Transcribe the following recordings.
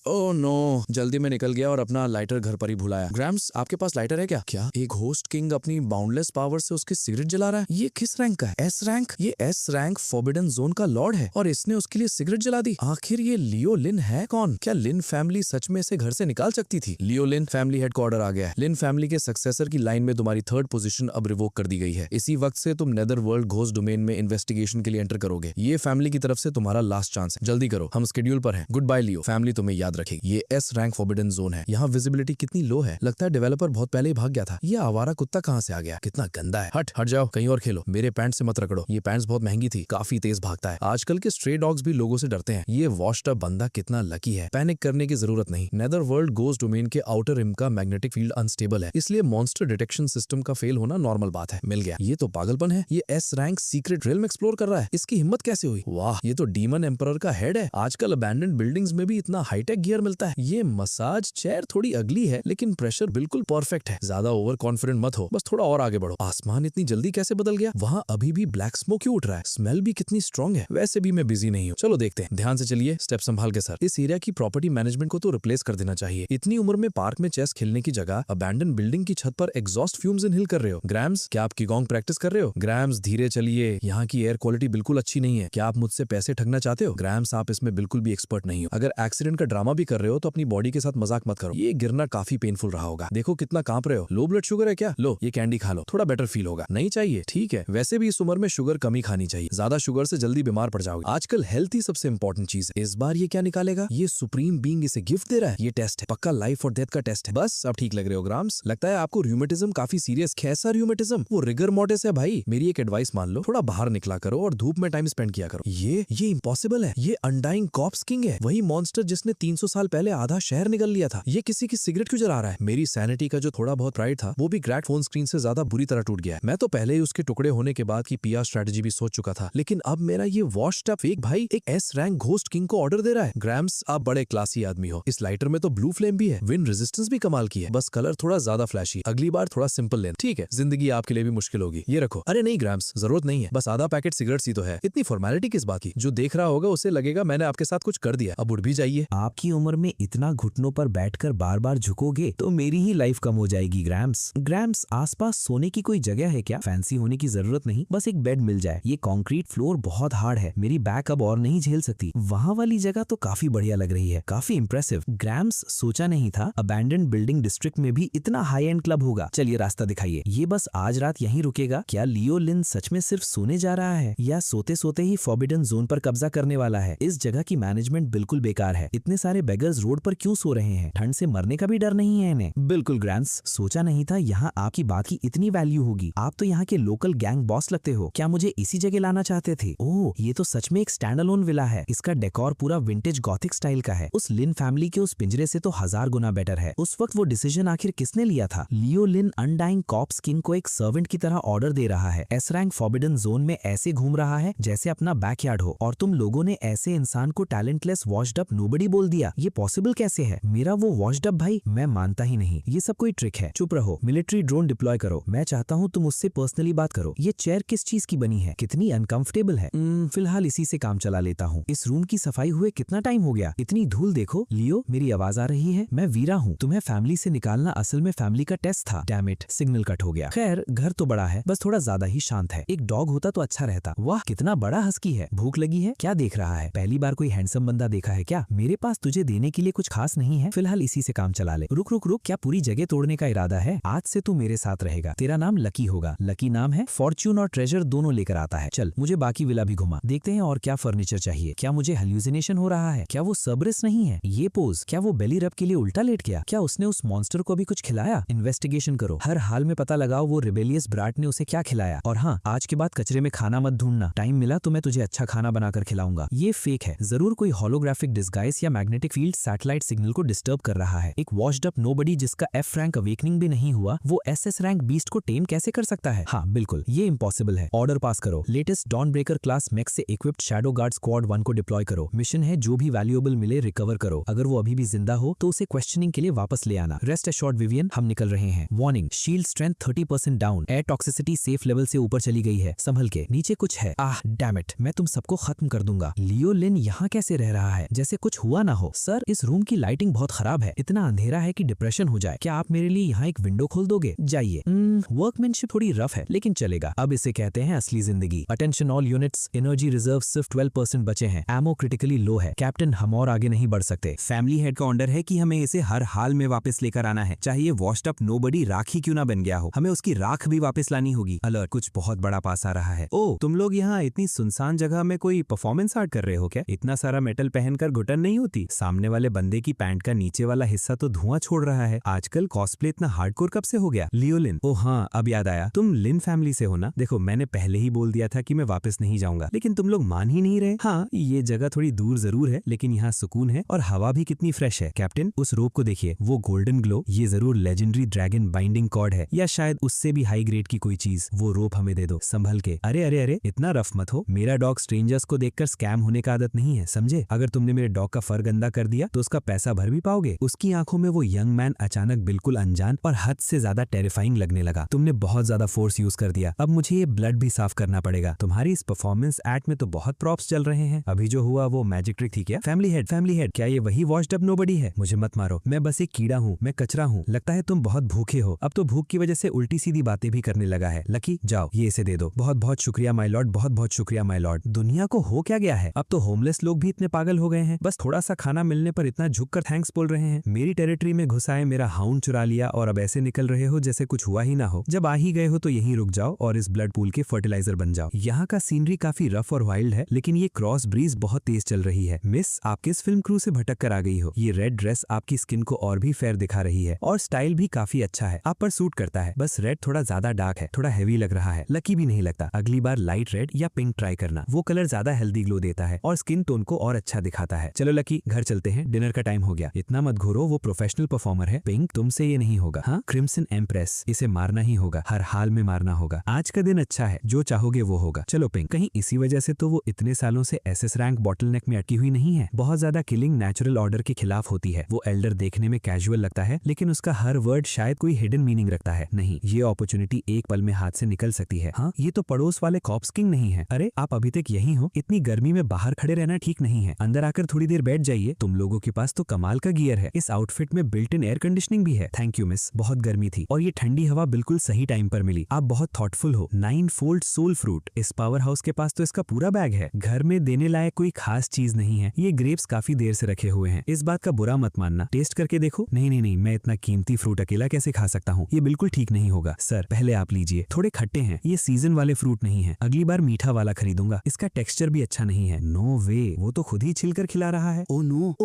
Oh no, जल्दी में निकल गया और अपना लाइटर घर पर ही भुलाया। ग्राम्स, आपके पास लाइटर है क्या? क्या एक होस्ट किंग अपनी बाउंडलेस पावर से उसकी सिगरेट जला रहा है? ये किस रैंक का है? S rank? ये एस रैंक फॉरबिडन जोन का लॉर्ड है और इसने उसके लिए सिगरेट जला दी। आखिर ये लियो लिन है कौन? क्या लिन फैमिली सच में इसे घर से निकाल सकती थी? लियो लिन फैमिली हेड को ऑर्डर आ गया है। लिन फैमिली के सक्सेसर की लाइन में तुम्हारी 3rd पोजीशन अब रिवोक कर दी गई है। इसी वक्त से तुम नेदर वर्ल्ड घोस्ट डोमेन में इन्वेस्टिगेशन के लिए एंटर करोगे। ये फैमिली की तरफ से तुम्हारा लास्ट चांस है। जल्दी करो, हम शेड्यूल पर हैं। गुड बाय लियो, फैमिली तुम्हें याद रखेगी। ये एस रैंक फॉरबिडन जोन है। यहाँ विजिबिलिटी कितनी लो है, लगता है डेवलपर बहुत पहले ही भाग गया था। ये आवारा कुत्ता कहाँ से आ गया? कितना गंदा है। हट हट जाओ, कहीं और खेलो, मेरे पैंट से मत रगड़ो। ये पैंट्स बहुत महंगी थी, काफी तेज भागता है। आजकल के स्ट्रे डॉग्स भी लोगों से डरते हैं। ये वॉश्ड अप बंदा कितना लकी है, पैनिक करने की जरूरत नहीं। नेदर वर्ल्ड घोस्ट डोमेन के आउटर रिम का मैग्नेटिक फील्ड अनस्टेबल है, इसलिए मॉन्स्टर डिटेक्शन सिस्टम का फेल होना नॉर्मल बात है। मिल गया। ये तो पागलपन है। ये S rank secret realm explore कर रहा है, इसकी हिम्मत कैसे हुई? वाह, ये तो डीमन एम्परर का हेड है। आजकल अबैंडन्ड बिल्डिंग्स में भी इतना हाईटेक गियर मिलता है। ये मसाज चेयर थोड़ी अगली है, लेकिन प्रेशर बिल्कुल परफेक्ट है। ज्यादा ओवर कॉन्फिडेंट मत हो, बस थोड़ा और आगे बढ़ो। आसमान इतनी जल्दी कैसे बदल गया? वहाँ अभी भी ब्लैक स्मोक क्यों उठ रहा है? स्मेल भी कितनी स्ट्रॉन्ग है। वैसे भी मैं बिजी नहीं हूँ, चलो देखते हैं। ध्यान से चलिए, स्टेप संभाल के सर। इस एरिया की प्रॉपर्टी मैनेजमेंट को तो रिप्लेस कर देना चाहिए। इतनी उम्र में पार्क में चेस खेलने की जगह अबैंडन बिल्डिंग की छत पर एग्जॉस्ट फ्यूम्स इनहेल कर रहे हो। ग्राम्स, क्या आप कीगोंग प्रैक्टिस कर रहे हो? ग्राम्स धीरे चलिए, यहाँ की एयर क्वालिटी बिल्कुल अच्छी नहीं है। क्या आप मुझसे पैसे ठगना चाहते हो? ग्राम्स, आप इसमें बिल्कुल भी एक्सपर्ट नहीं हो। अगर एक्सीडेंट का ड्रामा भी कर रहे हो तो अपनी बॉडी के साथ मजाक मत करो। ये गिरना काफी पेनफुल रहा होगा। देखो कितना कांप रहे हो। लो ब्लड शुगर है क्या? लो ये कैंडी खा लो, थोड़ा बेटर फील होगा। नहीं चाहिए? ठीक है, वैसे भी इस उम्र में शुगर कम ही खानी चाहिए, ज्यादा शुगर से जल्दी बीमार पड़ जाओगे। आजकल हेल्थ ही सबसे इंपॉर्टेंट चीज है। इस बार ये क्या निकालेगा? ये सुप्रीम बीइंग इसे गिफ्ट दे रहा है। ये टेस्ट है, पक्का लाइफ और डेथ का टेस्ट है। बस अब ठीक लग रहे हो ग्राम्स। लगता है आपको र्यूमेटिज्म काफी सीरियस। कैसा र्यूमेटिज्म? वो रिगर मोर्टिस है भाई। मेरी एक एडवाइस मान लो, थोड़ा बाहर निकला करो और धूप में टाइम स्पेंड किया करो। ये इम्पॉसिबल है। ये अनडाइंग कॉप्स किंग है, वही मॉन्स्टर जिसने 300 साल पहले आधा शहर निकल लिया था। ये किसी की सिगरेट क्यों जला रहा है? मेरी सैनिटी का जो थोड़ा बहुत प्राइड था वो भी ग्रैड फोन स्क्रीन से ज्यादा बुरी तरह टूट गया है। मैं तो पहले ही उसके टुकड़े होने के बाद की पीआर स्ट्रेटेजी भी सोच चुका था, लेकिन अब मेरा ये वॉश्ड अप फेक भाई एक एस रैंक घोस्ट किंग को ऑर्डर दे रहा है। ग्राम्स, आप बड़े क्लासी आदमी हो। इस लाइटर में तो ब्लू फ्लेम भी है, विंड रेजिस्टेंस भी कमाल की है, बस कलर थोड़ा ज्यादा फ्लैशी। अगली बार थोड़ा सिंपल लेना। ठीक है, जिंदगी आपके लिए भी मुश्किल होगी। ये रखो। अरे नहीं ग्राम्स, जरूरत नहीं है, बस आधा पैकेट सिगरेट्स ही तो है। इतनी फॉर्मेलिटी किस बात की? जो देख रहा होगा उसे लगेगा मैंने आपके साथ कुछ कर दिया। अब उठ भी जाइए। आपकी उम्र में इतना घुटनों पर बैठकर बार बार झुकोगे तो मेरी ही लाइफ कम हो जाएगी। ग्राम्स, आसपास सोने की कोई जगह है क्या? फैंसी होने की जरूरत नहीं, बस एक बेड मिल जाए। ये कंक्रीट फ्लोर बहुत हार्ड है, मेरी बैक अब और नहीं झेल सकती। वहाँ वाली जगह तो काफी बढ़िया लग रही है, काफी इंप्रेसिव। ग्राम्स, सोचा नहीं था अबैंडन्ड बिल्डिंग डिस्ट्रिक्ट में भी इतना हाई एंड क्लब होगा। चलिए रास्ता दिखाइए। ये बस आज रात यहीं रुकेगा? क्या लियो लिन सच में सिर्फ सोने जा रहा है या सोते सोते ही फॉरबिडन जोन पर कब्जा करने वाला है? इस जगह की मैनेजमेंट बिल्कुल बेकार है। इतने सारे बेगर्स रोड पर क्यों सो रहे हैं? ठंड से मरने का भी डर नहीं है इन्हें? बिल्कुल ग्राम्स, सोचा नहीं था यहाँ आपकी बात की इतनी वैल्यू होगी। आप तो यहाँ के लोकल गैंग बॉस लगते हो। क्या मुझे इसी जगह लाना चाहते थे? ओह, ये तो सच में एक स्टैंड अलोन विला है। इसका डेकोर पूरा विंटेज गॉथिक स्टाइल का है। उस लिन फैमिली के उस पिंजरे से तो 1000 गुना बेटर है। उस वक्त वो डिसीजन आखिर किसने लिया था? लियो लिन अनडाइंग कॉप्स किंग को एक सर्वेंट की तरह ऑर्डर दे रहा है। एस रैंक फॉरबिडन जोन में ऐसे घूम रहा है जैसे अपना बैकयार्ड हो, और तुम लोगों ने ऐसे इंसान को टैलेंटलेस वॉश्ड अप नोबडी बोल दिया। ये पॉसिबल कैसे है? मेरा वो वॉश्ड अप भाई, मैं मानता ही नहीं। ये सब कोई ट्रिक है। चुप रहो, मिलिट्री ड्रोन डिप्लॉय करो। मैं चाहता हूँ तुम उससे पर्सनली बात करो। ये चेयर किस चीज की बनी है? कितनी अनकंफर्टेबल है। फिलहाल इसी से काम चला लेता हूँ। इस रूम की सफाई हुए कितना टाइम हो गया? इतनी धूल देखो। लियो, मेरी आवाज आ रही है? मैं वीरा हूँ। तुम्हें फैमिली से निकालना असल में फैमिली का टेस्ट था। डैम इट, सिग्नल कट हो गया। खैर, घर तो बड़ा है, बस थोड़ा ज्यादा ही शांत है। एक डॉग होता तो अच्छा रहता। वाह, कितना बड़ा हस्की है। भूख लगी है? क्या देख रहा है? पहली बार कोई हैंडसम बंदा देखा है क्या? मेरे पास तुझे देने के लिए कुछ खास नहीं है, फिलहाल इसी से काम चला ले। रुक रुक रुक, क्या पूरी जगह तोड़ने का इरादा है? आज से तू मेरे साथ रहेगा। तेरा नाम लकी होगा। लकी नाम है, फॉर्च्यून और ट्रेजर दोनों लेकर आता है। चल, मुझे बाकी विला भी घुमा। देखते हैं और क्या फर्नीचर चाहिए। क्या मुझे हेल्यूसिनेशन हो रहा है? क्या वो सबरिस नहीं है? ये पोज, क्या वो बेली रब के लिए उल्टा लेट गया? क्या उसने उस मॉन्स्टर को भी कुछ खिलाया? इन्वेस्टिगेशन करो, हर हाल में पता लगाओ वो रिबेलियस ब्राट ने उसे क्या खिलाया। और हाँ, आज के बाद कचरे में खाना मत ढूंढना। टाइम मिला तो मैं तुझे अच्छा खाना बनाकर खिलाऊंगा। ये फेक है, जरूर कोई होलोग्राफिक डिस्गाइस या मैग्नेटिक फील्ड सैटेलाइट सिग्नल को डिस्टर्ब कर रहा है। एक वॉश्ड अप नोबडी जिसका एफ रैंक अवेकनिंग भी नहीं हुआ, वो एसएस रैंक बीस्ट को टेम कैसे कर सकता है? हाँ बिल्कुल, ये इम्पॉसिबल है। ऑर्डर पास करो। Latest Dawn Breaker class Max से इक्विप्ड शैडो गार्ड स्क्वाड 1 को डिप्लॉय करो। मिशन है जो भी वैल्यूएबल मिले रिकवर करो। अगर वो अभी भी जिंदा हो तो उसे क्वेश्चनिंग के लिए वापस ले आना। रेस्ट एश्योर्ड विवियन, हम निकल रहे हैं। Warning, shield strength 30% down. Air toxicity safe level से ऊपर चली गई है। संभल के, नीचे कुछ है। आह डैम इट, मैं तुम सबको खत्म कर दूंगा। लियो लिन यहाँ कैसे रह रहा है? जैसे कुछ हुआ ना हो। सर इस रूम की लाइटिंग बहुत खराब है, इतना अंधेरा है कि डिप्रेशन हो जाए। क्या आप मेरे लिए यहाँ एक विंडो खोल दोगे? जाइए। वर्कमैनशिप थोड़ी रफ है लेकिन चलेगा। अब इसे कहते हैं असली जिंदगी। Attention all units, energy reserve सिर्फ 12% बचे हैं। एमो क्रिटिकली लो है। कैप्टन हम और आगे नहीं बढ़ सकते। फैमिली हेड का ऑर्डर है कि हमें इसे हर हाल में वापस लेकर आना है, चाहे वॉश्ड अप नोबडी राख ही क्यों ना बन गया हो। हमें उसकी राख भी वापस लानी होगी। अलर्ट, कुछ बहुत बड़ा पास आ रहा है। ओ, तुम लोग यहाँ इतनी सुनसान जगह में कोई परफॉर्मेंस आर्ट कर रहे हो क्या? इतना सारा मेटल पहनकर घुटन नहीं होती? सामने वाले बंदे की पैंट का नीचे वाला हिस्सा तो धुआं छोड़ रहा है। आजकल कॉस्प्ले इतना हार्डकोर कब से हो गया? लियोलिन, ओ हाँ अब याद आया, तुम लिन फैमिली से हो ना? देखो मैंने पहले ही बोल दिया था कि मैं वापस नहीं जाऊंगा, लेकिन तुम लोग मान ही नहीं रहे। हाँ ये जगह थोड़ी दूर जरूर है लेकिन यहाँ सुकून है और हवा भी कितनी फ्रेश है। कैप्टन उस रोप को देखिए, वो गोल्डन ग्लो, ये जरूर लेजेंडरी ड्रैगन बाइंडिंग कॉर्ड है या शायद उससे भी हाई ग्रेड की कोई चीज। वो रोप हमें दे दो संभल के। अरे अरे अरे इतना रफ मत हो, मेरा डॉग स्ट्रेंजर्स को देखकर स्कैम होने का आदत नहीं है, समझे? अगर तुमने मेरे डॉग का फर गंदा कर दिया तो उसका पैसा भर भी पाओगे। उसकी आंखों में वो यंग मैन अचानक बिल्कुल अनजान और हद से ज्यादा टेरिफाइंग लगने लगा। तुमने बहुत ज्यादा फोर्स यूज कर दिया, अब मुझे ये ब्लड भी साफ करना पड़ेगा। तुम्हारी इस परफॉर्मेंस एक्ट में तो बहुत प्रॉप्स चल रहे हैं। अभी जो हुआ वो मैजिक ट्रिक थी क्या? फैमिली हेड क्या ये वही वॉश्ड अप नोबडी है? मुझे मत मारो, मैं बस एक कीड़ा हूँ, मैं कचरा हूँ। लगता है तुम बहुत भूखे हो। अब तो भूख की वजह से उल्टी सीधी बातें भी करने लगा है। लकी जाओ ये इसे दे दो। बहुत बहुत शुक्रिया माय लॉर्ड, बहुत बहुत शुक्रिया माय लॉर्ड। दुनिया को हो क्या गया है? अब तो होमलेस लोग भी इतने पागल हो गए हैं, बस थोड़ा सा खाना मिलने पर इतना झुककर थैंक्स बोल रहे हैं। मेरी टेरिटरी में घुसाए, मेरा हाउंड चुरा लिया और अब ऐसे निकल रहे हो जैसे कुछ हुआ ही ना हो। जब आ ही गए हो तो यहीं रुक जाओ और इस ब्लड पूल के फर्टिलाइजर बन जाओ। यहाँ का सीनरी काफी रफ और वाइल्ड है लेकिन ये क्रॉस ब्रीज बहुत तेज चल रही है। मिस आप किस फिल्म क्रू से भटक कर आ गई हो? ये रेड ड्रेस आपकी स्किन को और भी फेयर दिखा रही है और स्टाइल भी काफी अच्छा है, आप पर सूट करता है। बस रेड थोड़ा ज्यादा डार्क है, थोड़ा हैवी लग रहा है। लकी भी नहीं लगता। अगली बार लाइट रेड या पिंक ट्राई करना, वो कलर ज्यादा हेल्दी ग्लो देता है और स्किन टोन को और अच्छा दिखाता है। चलो लकी घर चलते हैं, डिनर का टाइम हो गया। इतना मत घूरो, वो प्रोफेशनल परफॉर्मर है। पिंक तुमसे ये नहीं होगा। हाँ क्रिम्सन एम्प्रेस, इसे मारना ही होगा, हर हाल में मारना होगा। आज का दिन अच्छा है, जो चाहोगे वो होगा। चलो पिंक, कहीं इसी वजह से तो वो इतने सालों से एसएस रैंक बॉटलनेक में अटकी हुई नहीं है। बहुत ज्यादा किलिंग नेचुरल ऑर्डर के खिलाफ होती है। वो एल्डर देखने में कैजुअल लगता है लेकिन उसका हर वर्ड शायद कोई हिडन मीनिंग रखता है। नहीं, ये अपॉर्चुनिटी एक पल में हाथ से निकल सकती है। हाँ ये तो पड़ोस वाले कॉप्स किंग नहीं है। अरे आप अभी तक यही हो? इतनी गर्मी में बाहर खड़े रहना ठीक नहीं है, अंदर आकर थोड़ी देर बैठ जाइए। तुम लोगों के पास तो कमाल का गियर है। इस आउटफिट में बिल्ट इन एयर कंडीशनिंग भी है। थैंक यू मिस, बहुत गर्मी थी और ये ठंडी हवा बिल्कुल सही टाइम पर मिली। आप बहुत थॉटफुल हो। 9 फोल्ड सोल फ्रूट, इस पावर हाउस के पास तो इसका पूरा बैग है। घर में देने लायक कोई खास चीज नहीं है। ये ग्रेप्स काफी देर से रखे हुए हैं, इस बात का बुरा मत मानना। टेस्ट करके देखो। नहीं नहीं नहीं, मैं इतना कीमती फ्रूट अकेला कैसे खा सकता हूँ? ये बिल्कुल ठीक नहीं होगा। सर पहले आप लीजिए, थोड़े खट्टे हैं। ये सीजन वाले फ्रूट नहीं है, अगली बार मीठा वाला खरीदूंगा। इसका टेक्सचर भी अच्छा नहीं है। नो वे, वो तो खुद ही छिलकर खिला रहा है। ओ